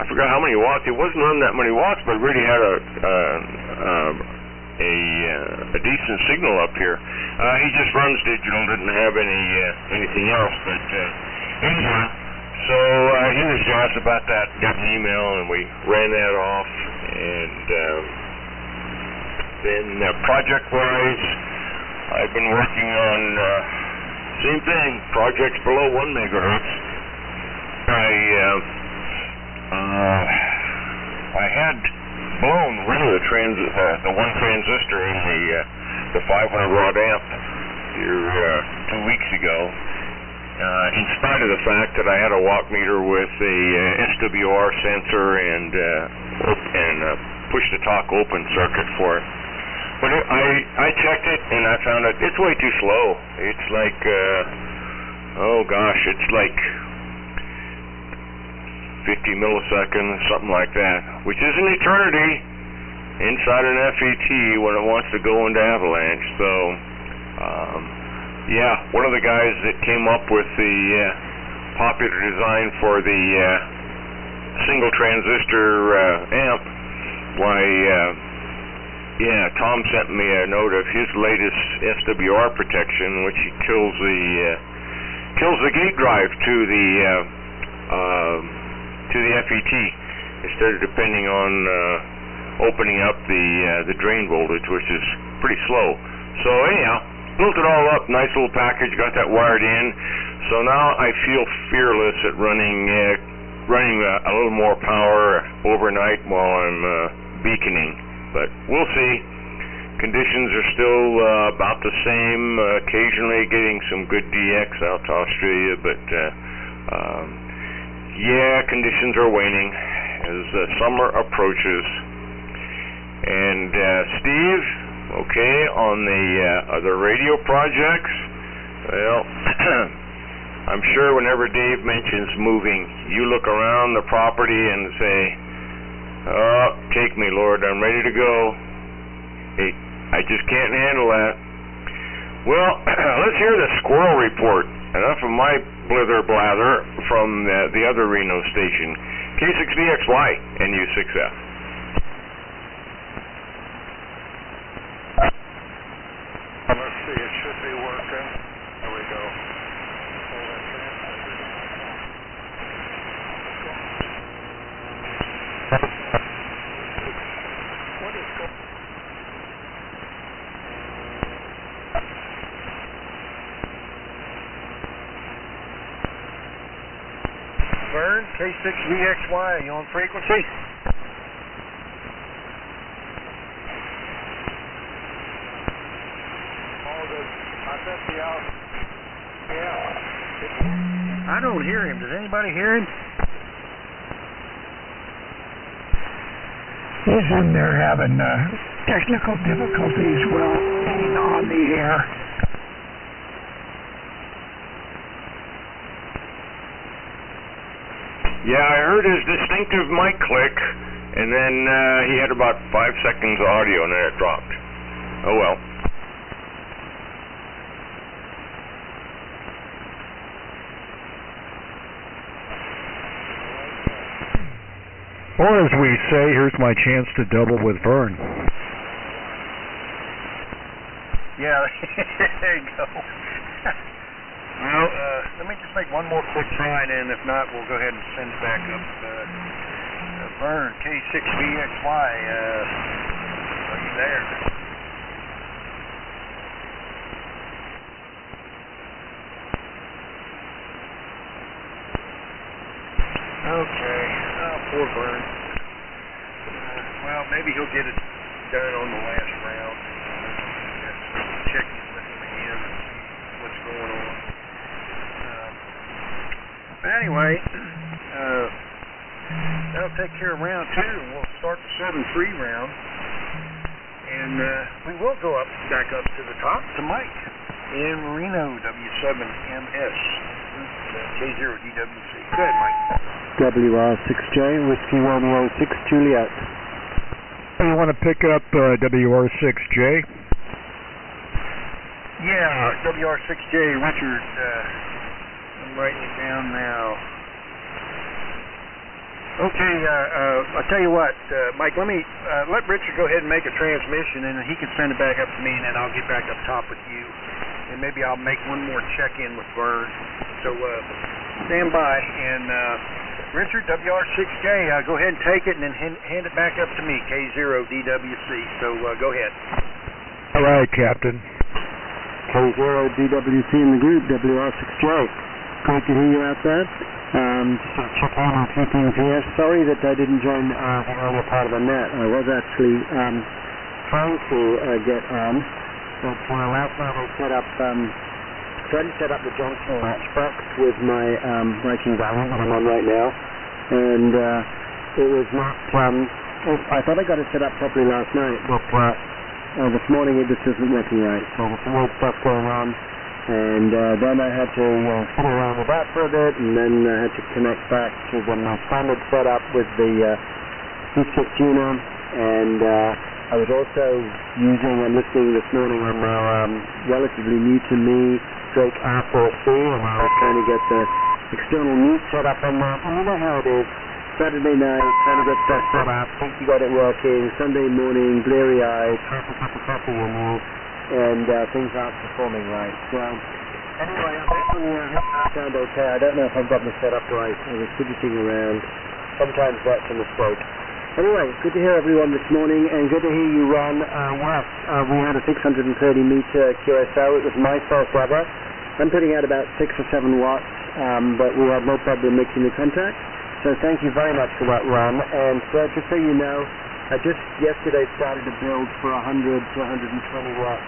I forgot how many watts. It wasn't running that many watts, but it really had a decent signal up here. He just runs digital, didn't have anything else. But anyhow, so he was jazzed about that. Got an email, and we ran that off. And then project-wise, I've been working on same thing, projects below 1 megahertz. I had blown rid of the one transistor in the 500 rod amp here 2 weeks ago, in spite of the fact that I had a watt meter with a SWR sensor and push to talk open circuit for it. But I checked it and I found out it's way too slow. It's like oh gosh, it's like 50 milliseconds, something like that, which is an eternity inside an FET when it wants to go into avalanche. So, yeah, one of the guys that came up with the popular design for the single transistor amp, yeah, Tom sent me a note of his latest SWR protection, which he kills the gate drive to the FET instead of depending on opening up the drain voltage, which is pretty slow. So anyhow, built it all up, nice little package, got that wired in. So now I feel fearless at running a little more power overnight while I'm beaconing. But we'll see. Conditions are still about the same. Occasionally getting some good DX out to Australia, but yeah, conditions are waning as summer approaches. And Steve, okay, on the radio projects, well, I'm sure whenever Dave mentions moving, you look around the property and say, oh, take me, Lord, I'm ready to go. Hey, I just can't handle that. Well, let's hear the squirrel report. Enough of my blither blather from the other Reno station. K6VXY and U6F. Let's see, it should be working. There we go. What is going on? Vern, K6VXY, are you on frequency? I don't hear him. Does anybody hear him? is in there having technical difficulties while being on the air. Yeah, I heard his distinctive mic click, and then he had about 5 seconds of audio, and then it dropped. Oh well. Or as we say, here's my chance to double with Vern. Yeah, there you go. Well, let me just make one more quick try, and then if not, we'll go ahead and send it back up. Vern, K6VXY, are you there? Okay, poor Vern. Well, maybe he'll get it done on the last round. Check in with him again and see what's going on. But anyway, that'll take care of round 2, and we'll start the 7-3 round. And we will go back up to the top to Mike in Reno, W7MS, K0DWC. Go ahead, Mike. WR6J, Whiskey Romeo 6 Juliet. You want to pick up WR6J? Yeah, WR6J, Richard. I'm writing it down now. Okay, I'll tell you what, Mike, let Richard go ahead and make a transmission, and he can send it back up to me, and then I'll get back up top with you. And maybe I'll make one more check-in with Vern. So stand by, and Richard, WR6J, go ahead and take it, and then hand it back up to me, K0DWC. So go ahead. All right, Captain. K0DWC in the group, WR6J. Great to hear you out there. Just check on a few things here. Sorry that I didn't join the earlier part of the net. I was actually trying to get on, but last night I set up, tried to set up the Johnson Matchbox with my Viking Valley that I'm on right now, and it was not, I thought I got it set up properly last night, but this morning it just isn't working right. So there's some weird stuff going on. And then I had to fiddle around with that for a bit, and then I had to connect back to the standard setup with the C6 tuner, and I was also and listening this morning on our relatively new to me Drake R4C, and I was trying to get the external mute set up on that. And you know how it is. Saturday night, trying to get stuff set up, think you got it working. Sunday morning, bleary-eyed, half a cup of coffee in you, and things aren't performing right. So, anyway, I'm hoping it sound okay. I don't know if I've got this set up right. I was fidgeting around. Sometimes that's a mistake. Anyway, good to hear everyone this morning, and good to hear you run west. We had a 630-meter QSO. It was my first ever. I'm putting out about 6 or 7 watts, but we had no problem making the contact. So thank you very much for that run. And just so you know, I just yesterday started a build for 100 to 120 watt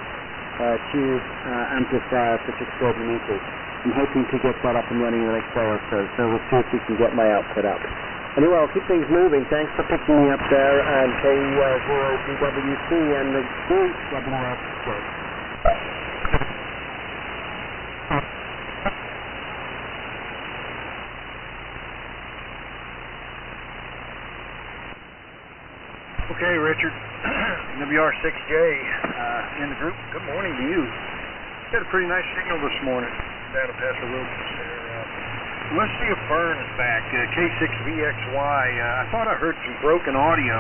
tube amplifier for 630 meters. I'm hoping to get that up and running in the next day or so. So we'll see if we can get my output up. Anyway, I'll keep things moving. Thanks for picking me up there, and K0DWC and the group WR6J. Okay, Richard, WR6J in the group. Good morning to you. Got a pretty nice signal this morning down at Paso Robles there. Let's see if Vern is back. K6VXY. I thought I heard some broken audio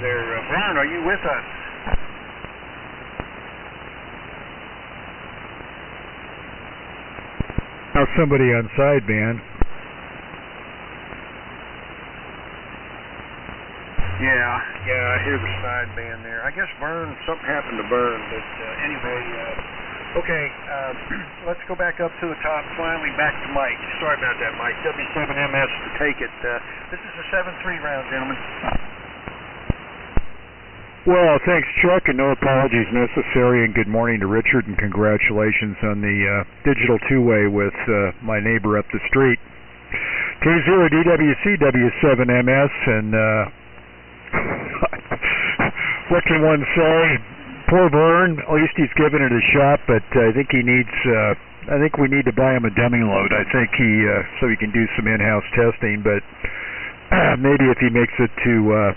there. Vern, are you with us? How's somebody on sideband? Yeah, I hear the sideband there. I guess something happened to Vern, but anyway, okay, let's go back up to the top, finally back to Mike. Sorry about that, Mike. W7MS to take it. This is a 7-3 round, gentlemen. Well, thanks, Chuck, and no apologies necessary, and good morning to Richard, and congratulations on the digital two-way with my neighbor up the street. K0DWC, W7MS, and what can one say? Poor Vern. At least he's given it a shot, but I think he needs. I think we need to buy him a dummy load. I think so he can do some in-house testing. But maybe if he makes it to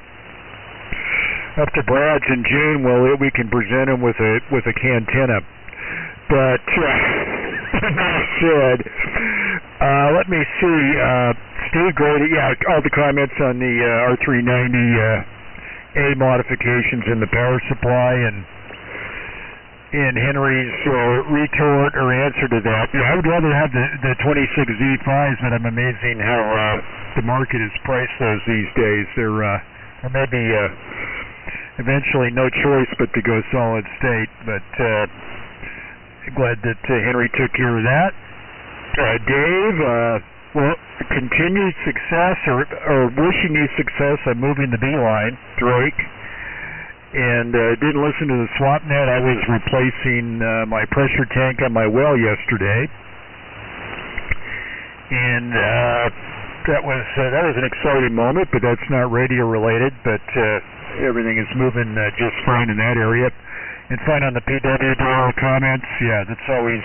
up to Brad's in June, well, we can present him with a cantina. But that said, let me see. Steve Grady, yeah, all the comments on the R390A modifications in the power supply and Henry's retort or answer to that. Yeah, I would rather have the 26Z5s, but I'm amazing how the market has priced those these days. There may be eventually no choice but to go solid state, but glad that Henry took care of that. Dave, well, continued success or wishing you success on moving the beeline, Drake. And didn't listen to the swap net. I was replacing my pressure tank on my well yesterday, and that was an exciting moment. But that's not radio related. But everything is moving just fine in that area. And fine on the PW comments. Yeah, that's always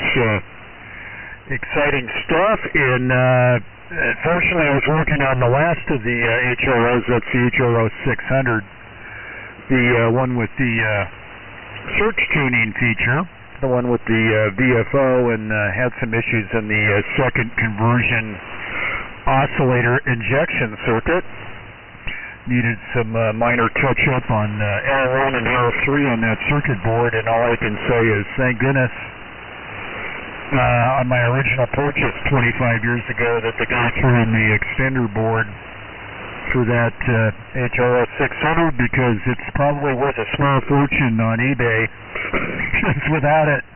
exciting stuff. And fortunately, I was working on the last of the HROs. That's the HRO 600. The one with the search tuning feature, the one with the VFO, and had some issues in the second conversion oscillator injection circuit. Needed some minor touch-up on L1 and L3 on that circuit board, and all I can say is thank goodness on my original purchase 25 years ago that the guy threw in the extender board for that HRO 600, because it's probably worth a small fortune on eBay. Because without it,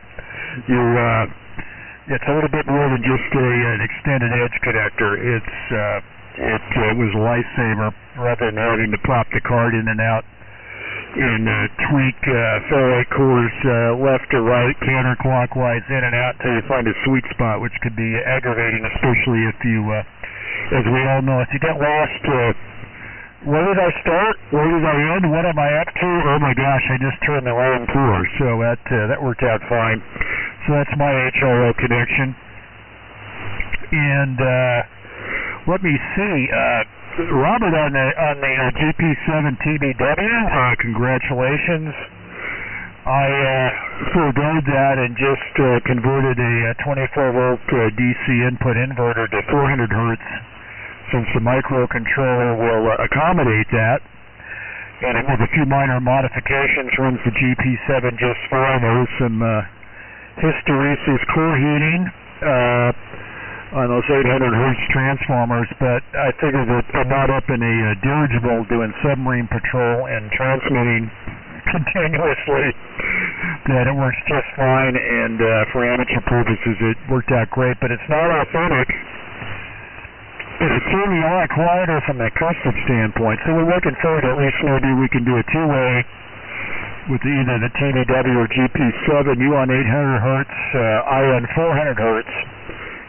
it's a little bit more than just an extended edge connector. It was a lifesaver rather than having to pop the card in and out and tweak ferrite cores left to right, counterclockwise in and out until you find a sweet spot, which could be aggravating, especially if you as we all know, if you get lost, where did I start? Where did I end? What am I up to? Oh my gosh, I just turned the wrong corner. So that worked out fine. So that's my HRO connection. And let me see. Robert on the GP7 TBW, congratulations. I forgoed that and just converted a 24-volt DC input inverter to 400 hertz, since the microcontroller will accommodate that. And with a few minor modifications, runs the GP7 just fine. There was some hysteresis core heating on those 800 hertz transformers, but I figured that I'm not up in a dirigible doing submarine patrol and transmitting continuously, that it works just fine, and for amateur purposes it worked out great, but it's not authentic. It's certainly a lot quieter from a custom standpoint, so we're looking forward to at least maybe we can do a two-way with either the TBW or GP7, you on 800 hertz, I on 400 hertz,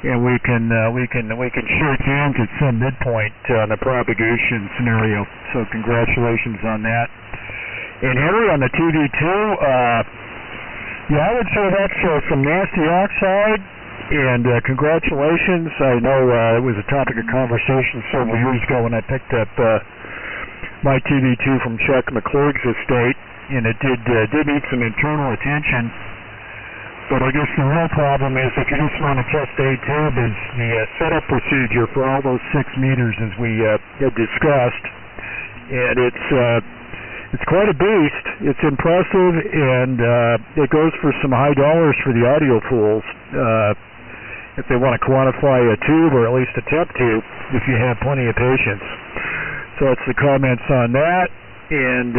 and we can shake hands at some midpoint on the propagation scenario. So congratulations on that. And Henry on the TV2, yeah, I would say that's some nasty oxide, and congratulations. I know it was a topic of conversation several years ago when I picked up my TV2 from Chuck McClurg's estate, and it did need some internal attention. But I guess the real problem is if you just want to test a tube is the setup procedure for all those 6 meters, as we had discussed, and it's quite a beast. It's impressive, and it goes for some high dollars for the audio fools if they want to quantify a tube, or at least attempt to, if you have plenty of patience. So that's the comments on that. And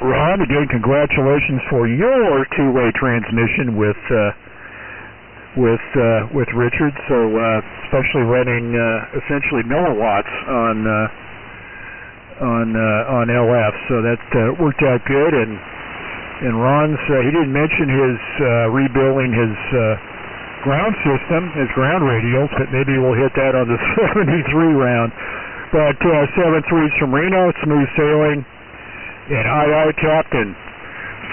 Ron, again, congratulations for your two-way transmission with Richard. So especially running essentially milliwatts on LF, so that worked out good. And Ron's he didn't mention his rebuilding his ground system, his ground radials, but maybe we'll hit that on the 73 round. But 7.3s from Reno, smooth sailing. And aye, Captain.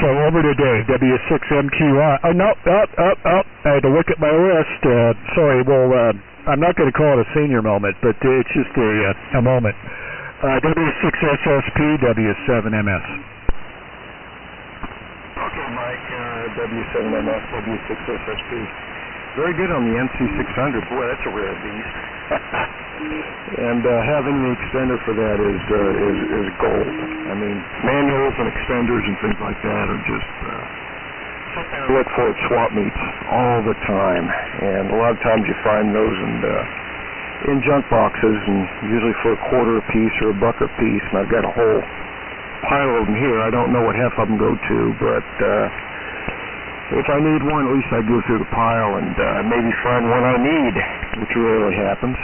So over today, W6MQI. Oh, no, I had to look at my list. Sorry, well, I'm not going to call it a senior moment, but it's just a moment. W6SSP, W7MS. Okay, Mike, W7MS, W6SSP. Very good on the NC600. Boy, that's a rare beast. And having the extender for that is gold. I mean, manuals and extenders and things like that are just something I look for at swap meets all the time. And a lot of times you find those in junk boxes, and usually for $0.25 a piece or $1 a piece. And I've got a whole pile of them here. I don't know what half of them go to, but if I need one, at least I go through the pile and maybe find one I need, which rarely happens.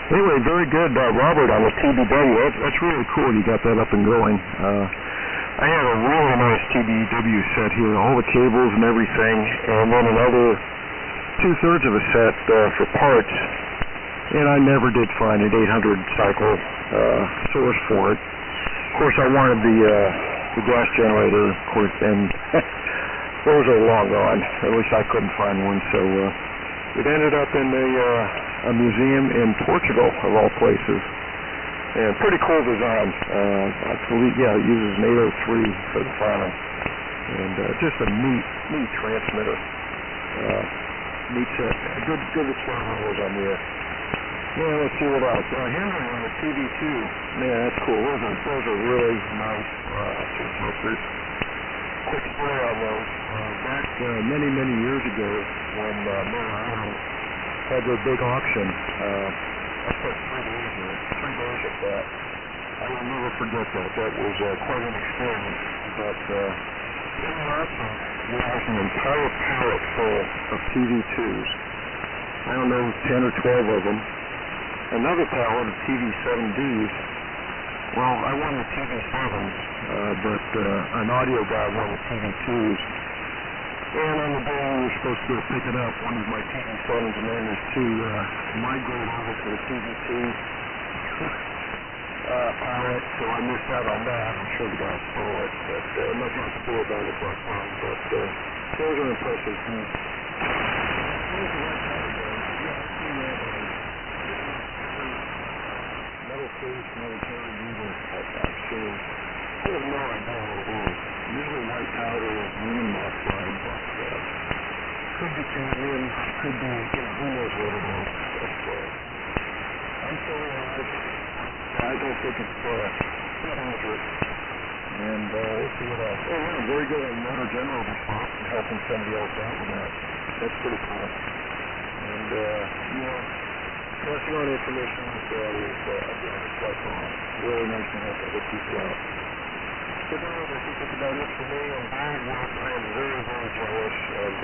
Anyway, very good, Robert, on the TBW. That's really cool you got that up and going. I have a really nice TBW set here, all the cables and everything, and then another 2/3 of a set for parts. And I never did find an 800 cycle source for it. Of course, I wanted the gas generator, of course, and those are long gone. At least I couldn't find one, so it ended up in a museum in Portugal, of all places. And pretty cool design. I believe, yeah, it uses an 803 for the final. And just a neat transmitter. Neat set. Good experiments on there. Yeah, let's see what else. Henry on the TV2. Yeah, that's cool. Those are really nice transmitters. Quick story on those. Back many years ago, when milrad had their big auction, I spent 3 days there. 3 days at that. I will never forget that. That was quite an experience. But in the auction, there was an entire pallet full of TV2s. I don't know, 10 or 12 of them. Another pallet of TV7Ds. Well, I won the TV7s, but an audio guy won the TV2s. And on the day we were supposed to go pick it up, one of my TV7s managed to migrate over to the TV2 pallet, so I missed out on that. I'm sure the guy stole it, but nothing to do about it but those are impressive things. Metal case, military needle, I'm sure. I have no idea what it is. Usually white powder is green oxide, but could be cadmium, could be, who knows what it is. But, I'm sorry, I don't think it's dangerous. And we'll see what else. Oh, yeah, very good on motor general response and helping somebody else out with that. That's pretty cool. And, passing on information like that is, again, it's quite fun. Really nice to have other people out. So now, I think that's about it for me. I'm very work. I am very jealous of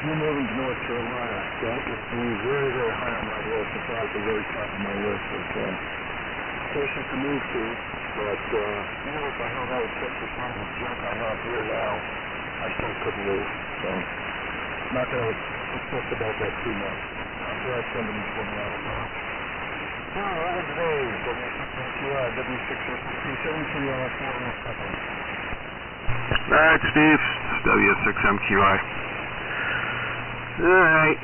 you moving to North Carolina. That would be very high on my list. It's at the very top of my list of places to move to. But if I held out 10% of the junk I have here now, I still couldn't move. So, not going to obsess about that too much. I'm glad somebody's going out of that. Now, over today, W6MQI, W6SSP, 73R4. Alright, Steve. It's W6MQI. Alright.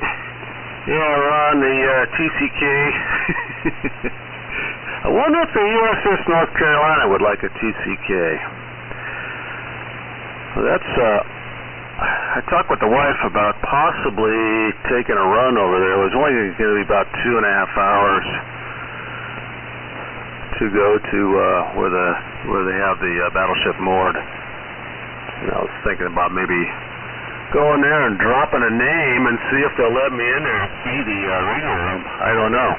Yeah, we're on the TCK. I wonder if the USS North Carolina would like a TCK. Well, that's, I talked with the wife about possibly taking a run over there. It was only going to be about 2.5 hours to go to where they have the battleship moored. And I was thinking about maybe going there and dropping a name and see if they'll let me in there and see the radio room. I don't know.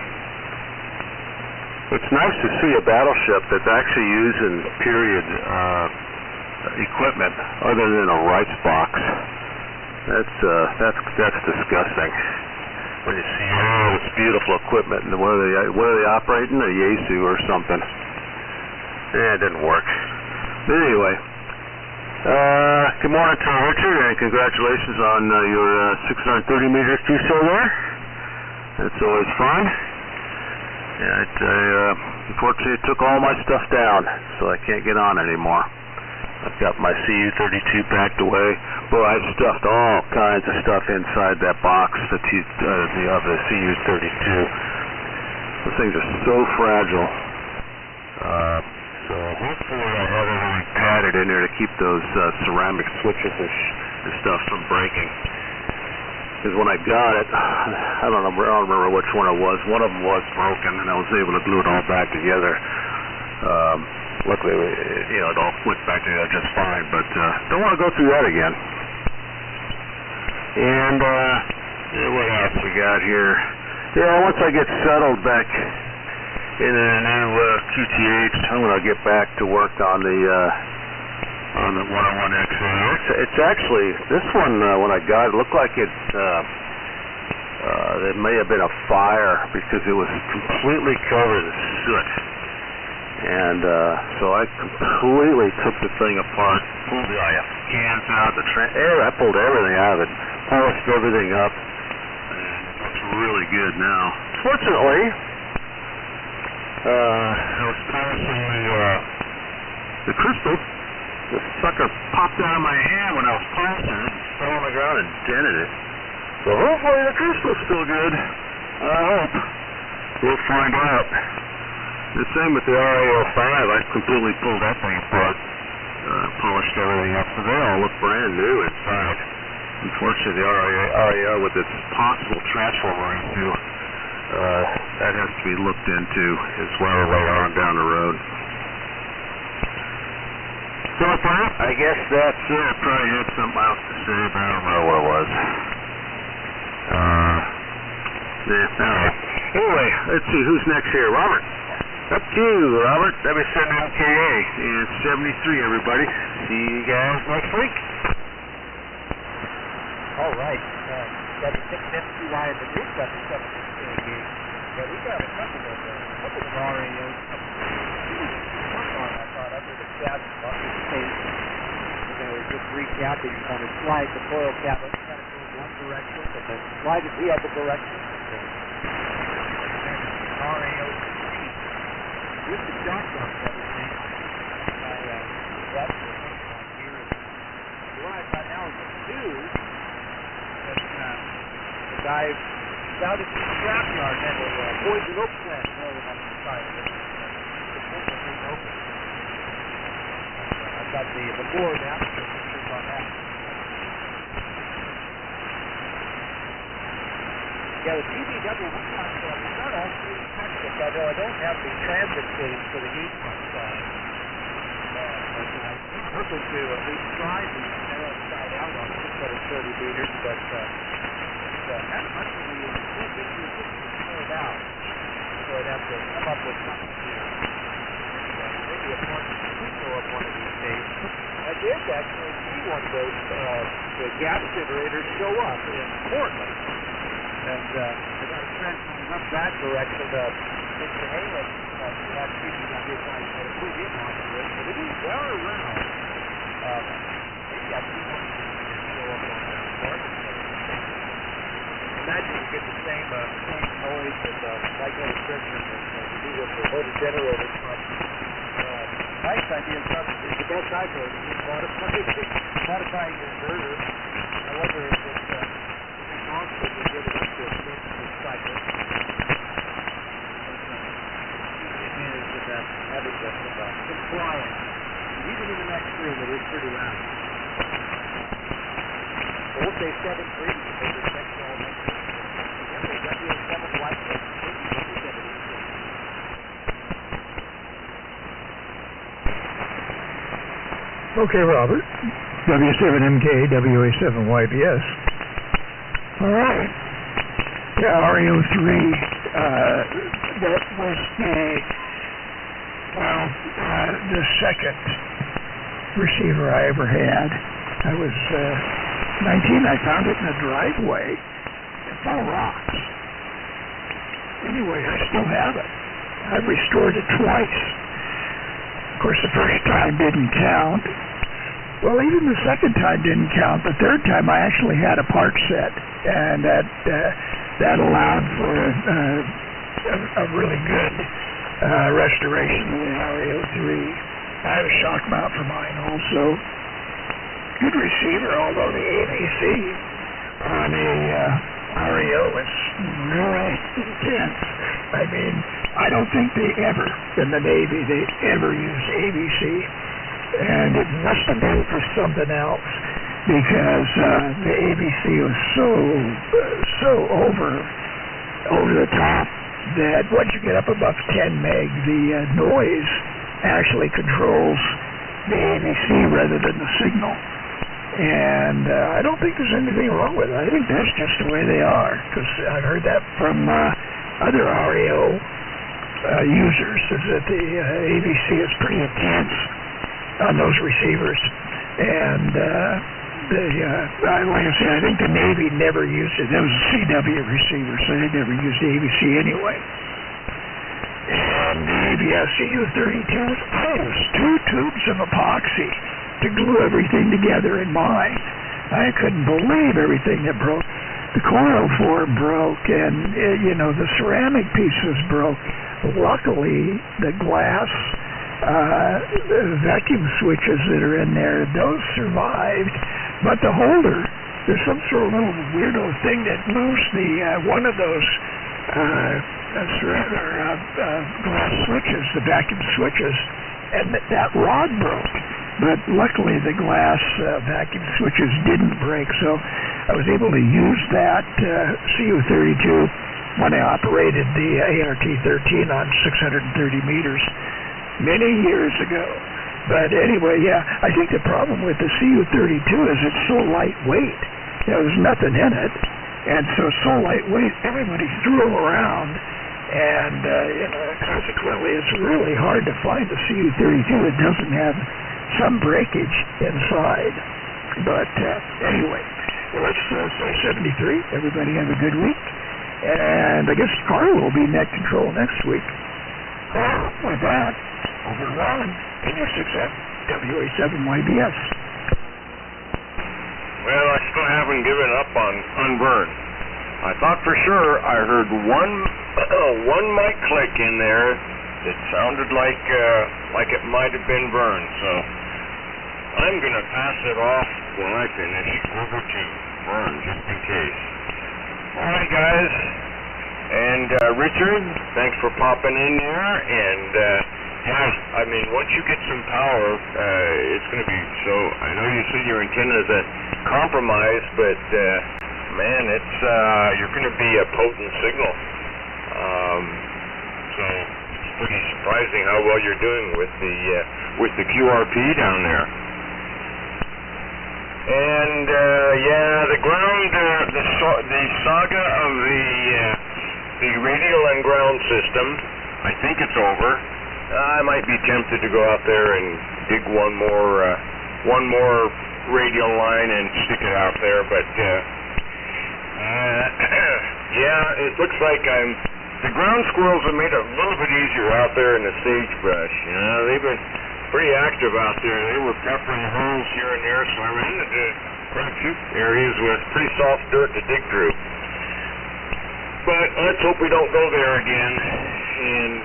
It's nice to see a battleship that's actually using period equipment other than a rights box. That's disgusting. When you see all this beautiful equipment and what are they operating? A Yaesu or something. Yeah, it didn't work. But anyway, good morning to Richard, and congratulations on your 630 meters QSO there. That's always fun. Yeah, Unfortunately, it took all my stuff down, so I can't get on anymore. I've got my CU-32 packed away. Boy, I stuffed all kinds of stuff inside that box that of the CU-32. Those things are so fragile. So hopefully I have everything padded in there to keep those ceramic switches and stuff from breaking. Because when I got it, I don't remember which one it was. One of them was broken, and I was able to glue it all back together. Luckily, it all went back together just fine, but don't want to go through that again. And what else we got here? Yeah, once I get settled back in a new QTH, I'm going to get back to work on the 101XA. It's actually, this one, when I got it, looked like it may have been a fire because it was completely covered in soot. And so I completely took the thing apart, pulled the cans out, I pulled everything out of it, polished everything up, and it looks really good now. Fortunately, I was polishing the crystal. The sucker popped out of my hand when I was polishing it, fell on the ground and dented it. So hopefully the crystal's still good. I hope. We'll find out. The same with the RAO5. I completely pulled that thing apart, polished everything up, so they all look brand new inside. Unfortunately, the RAO with its possible transformer issue, that has to be looked into as well later on down the road. So with that, I guess that's it. I probably had something else to say, but I don't know what it was. Anyway, let's see, who's next here? Robert. Up to you, Robert. W7MKA and 73, everybody. See you guys next week. All right. W6MQY in the group, W7MKA. Yeah, we got a couple of RAOs. I thought under the cabin, up in space. We're going to just recap it. You want to slide the coil cap up, kind of go one direction, and then slide it the other direction. RAO. With the shotgun and everything, that's the one here. The one I've got now is a 2, but the guy out at the scrapyard had a poison oak plant growing up the side of it. The completely open. I've got the before and after pictures on that. Yeah, the TBW one time, it's not actually textbook, although I don't have the transit gauge for the heat pump side. I'm hoping to at least try the narrow side out on 630 meters, but not much of the picture is cleared out. So I'd have to come up with something here. Maybe a part could go up one of these days. I did actually see one of those the gas generators show up in Portland. And I got a friend coming up that direction, Mr. Halen, who had people that did trying to put him onto it, but it is well around. Maybe I see one show up on that part. Imagine you get the same noise and like electrician as you do with the motor generator pump. Nice idea is the best I've heard. Modifying your inverter. I wonder if it's possible to get it up to a fixed cycle. Advantage of that having the compliance. Even in the next room, it is pretty loud. So we'll say 7-3 for the next all next week. W7 white, Okay, Robert. W7MK, WA7YBS. All right. Yeah, REO3. That was the second receiver I ever had. I was 19. I found it in a driveway. It's all rocks. Anyway, I still have it. I've restored it twice. Of course, the first time didn't count. Well, even the second time didn't count. The third time I actually had a part set, and that allowed for a really good restoration of the REO3. I have a shock mount for mine also. Good receiver, although the ABC on a REO is really intense. I mean, I don't think they ever, in the Navy, they ever used ABC. And it must have been for something else, because the ABC was so over the top that once you get up above 10 meg, the noise actually controls the ABC rather than the signal. And I don't think there's anything wrong with it. I think that's just the way they are, because I've heard that from other REO users, is that the ABC is pretty intense on those receivers. And like I said, I think the Navy never used it. That was a CW receiver, so they never used ABC anyway. And the ABS CU-32s, I used 2 tubes of epoxy to glue everything together in mine. I couldn't believe everything that broke. The coil form broke, and the ceramic pieces broke. Luckily, the glass vacuum switches that are in there, those survived. But the holder, there's some sort of little weirdo thing that moves the one of those glass switches, the vacuum switches, and that rod broke. But luckily the glass vacuum switches didn't break, so I was able to use that CU-32 when I operated the ART-13 on 630 meters many years ago. But anyway, yeah, I think the problem with the CU-32 is it's so lightweight. There's nothing in it, and so it's so lightweight, everybody threw them around, and consequently it's really hard to find a CU-32 that doesn't have some breakage inside. But anyway, well, let's say 73. Everybody have a good week, and I guess Carl will be net control next week. With that, over to Ron in your 6F WA7YBS. Well, I still haven't given up on Vern. I thought for sure I heard one mic click in there that sounded like it might have been Vern. So I'm gonna pass it off when I finish over to Vern, just in case. All right, guys. And Richard, thanks for popping in there. And yeah, I mean, once you get some power, it's going to be so. I know you said your antenna is compromised, but man, it's you're going to be a potent signal. So it's pretty surprising how well you're doing with the QRP down there. And yeah, the ground, the saga of the radial and ground system, I think it's over. I might be tempted to go out there and dig one more radial line and stick it out there, but yeah, it looks like the ground squirrels have made it a little bit easier out there in the sagebrush. They've been pretty active out there. They were peppering holes here and there, so I ran into quite a few areas with pretty soft dirt to dig through. But let's hope we don't go there again, and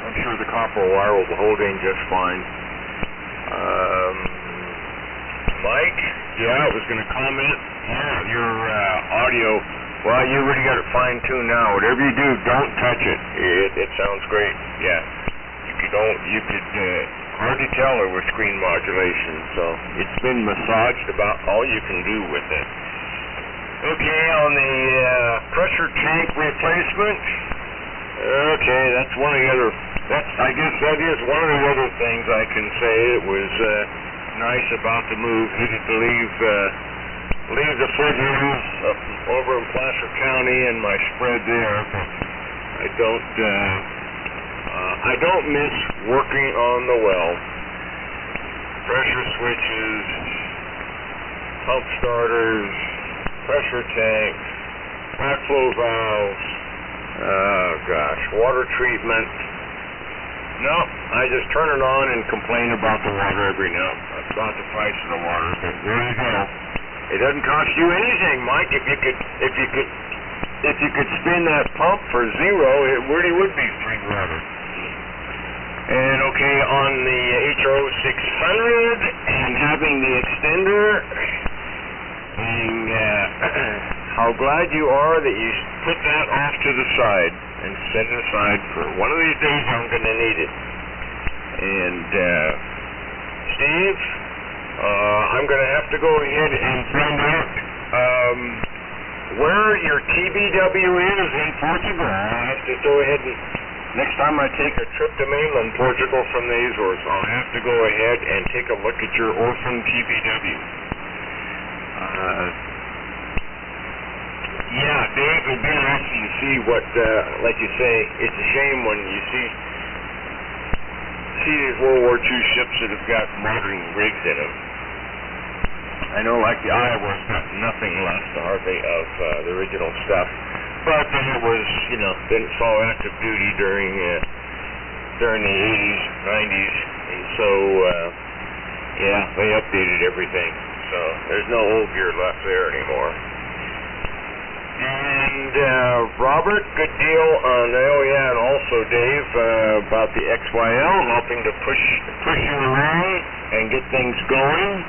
I'm sure the copper wire will hold in just fine. Mike? Yeah, I was going to comment. Yeah, your audio, well, you already got it fine-tuned now. Whatever you do, don't touch it. It sounds great. Yeah. You could hardly tell there was screen modulation, so it's been massaged about all you can do with it. Okay, on the pressure tank replacement, okay, that's one of the other, I guess that is one of the other things I can say. It was nice about the move. Needed to leave the foothills up over in Placer County and my spread there, but I don't miss working on the well. Pressure switches, pump starters, pressure tanks, backflow valves, water treatment. No, I just turn it on and complain about the water every now. About the price of the water, but there you go. It doesn't cost you anything, Mike. If you could if you could spin that pump for zero, it really would be free water. And okay, on the HRO 600 and having the extender, and how glad you are that you put that off to the side and set it aside for one of these days. I'm going to need it. And Steve, I'm going to have to go ahead and find out where your TBW is in Portugal. I'll have to go ahead and, next time I take a trip to mainland Portugal from the Azores, I'll have to go ahead and take a look at your orphan TBW. Yeah, Dave, it'd be interesting to see what, like you say, it's a shame when you see these World War II ships that have got modern rigs in them. I know, like the Iowa's got nothing left hardly of the original stuff, but then it was, you know, didn't saw active duty during the 80s, 90s, and so yeah, they updated everything. So there's no old gear left there anymore. And Robert, good deal on and also Dave about the XYL helping to push you around and get things going.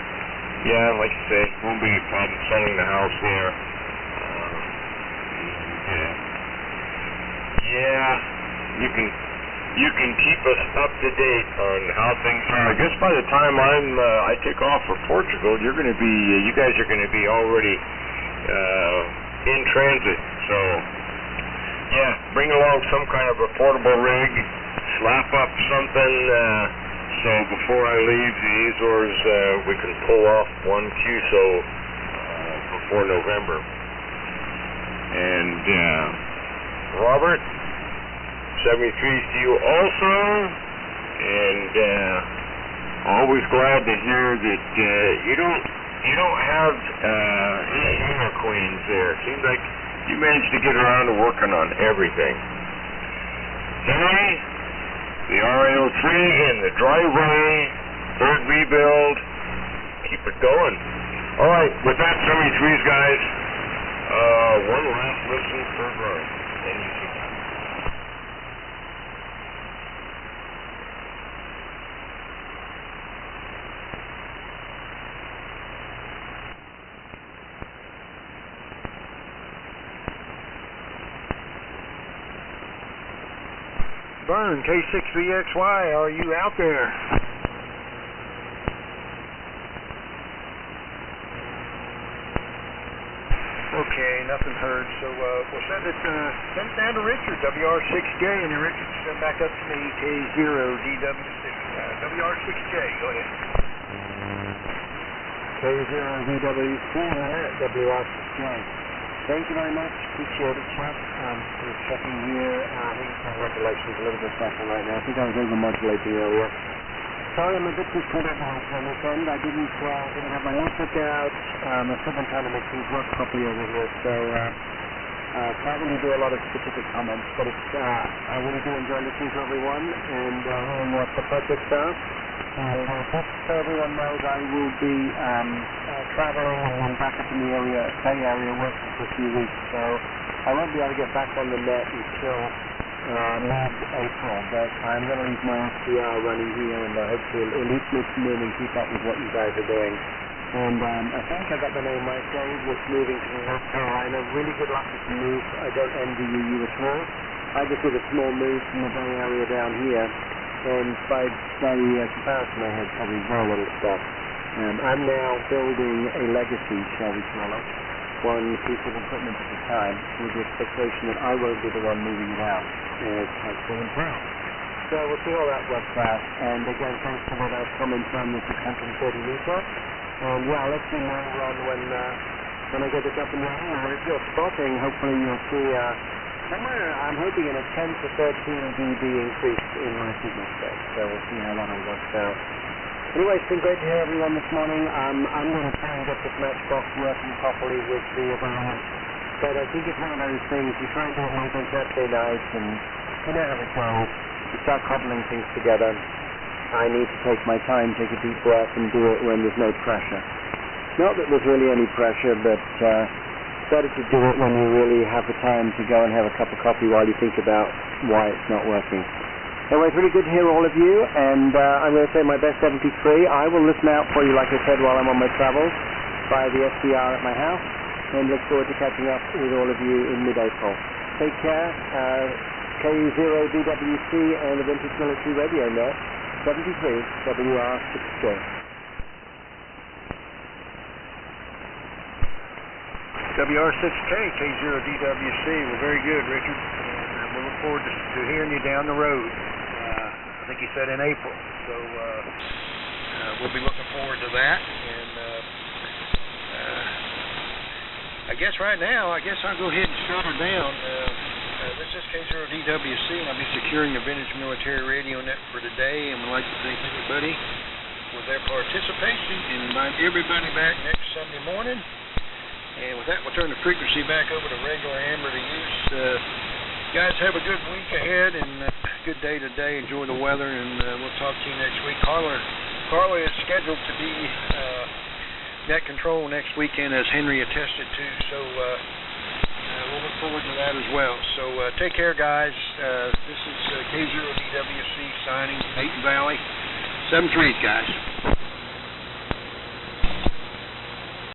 Yeah, like you say, won't be a problem selling the house there. Yeah, you can keep us up to date on how things are. I guess by the time I take off for Portugal, you guys are going to be already in transit. So yeah, bring along some kind of a portable rig, slap up something. So before I leave the Azores, we can pull off one QSO before November. And Robert, 73 to you also. And always glad to hear that you don't have any hammer queens there. Seems like you managed to get around to working on everything. Henry, the RAO3 in the driveway, third rebuild, keep it going. All right, with that, 73s, guys, one last listen for Vern. And you see that. Vern, K6VXY, are you out there? Okay, nothing heard, so we'll send it down to Richard, WR6J, and then Richard send back up to me, K0DW6, WR6J, go ahead. K0DW6, WR6J. Thank you very much. Appreciate it, Chuck. For the second year, I think my regulation's a little bit better right now. I think I was over-modulating earlier. Sorry, I'm a bit disconnected on this end. I didn't have my laptop out. I've still been trying to make things work properly over here, so can't really do a lot of specific comments, but it's, I really do enjoy listening to everyone and hearing what the projects are. Just so everyone knows, I will be traveling and back up in the Bay Area working for a few weeks, so I won't be able to get back on the net until mid-April, but I'm going to leave my SDR running here, and I hope to at least listen in and keep up with what you guys are doing. And I think I got the name right. Dave was moving to North Carolina. Really good luck with the move. I don't envy you at all. I just did a small move from the Bay Area down here, and by comparison, I had probably very little stuff. I'm now building a legacy, shall we call it, one piece of equipment at a time, with the expectation that I won't be the one moving it out, as I still am proud. So we'll see how that works out. And again, thanks for that comment on the 630 meter. And yeah, I'll let you know, Ron, when I get this up and running, or if you're spotting, hopefully you'll see somewhere, I'm hoping in a 10 to 13 dB increase in my signal state. So we'll see how that all works out. Anyway, it's been great to hear everyone this morning. I'm going to try and get this matchbox working properly with the environment. But I think it's one of those things, you try and do it late on Saturday night, and you know how it goes. You start cobbling things together. I need to take my time, take a deep breath, and do it when there's no pressure. Not that there's really any pressure, but better to do it when you really have the time to go and have a cup of coffee while you think about why it's not working. Anyway, it's really good to hear all of you, and I'm going to say my best 73. I will listen out for you, like I said, while I'm on my travels by the SDR at my house, and look forward to catching up with all of you in mid-April. Take care. K0DWC and the Vintage Military Radio Net, 73 WR6J. WR6K, K0DWC. Well, very good, Richard. And we look forward to hearing you down the road. I think he said in April. So we'll be looking forward to that. And I guess right now, I'll go ahead and shut her down. This is K0DWC, and I'll be securing the Vintage Military Radio Net for today. And we'd like to thank everybody for their participation and invite everybody back next Sunday morning. And with that, we'll turn the frequency back over to regular amber to use. Guys, have a good week ahead and good day today. Enjoy the weather, and we'll talk to you next week. Carla is scheduled to be net control next weekend, as Henry attested to. So we'll look forward to that as well. So take care, guys. This is K0DWC signing, Dayton Valley. 7-3, guys.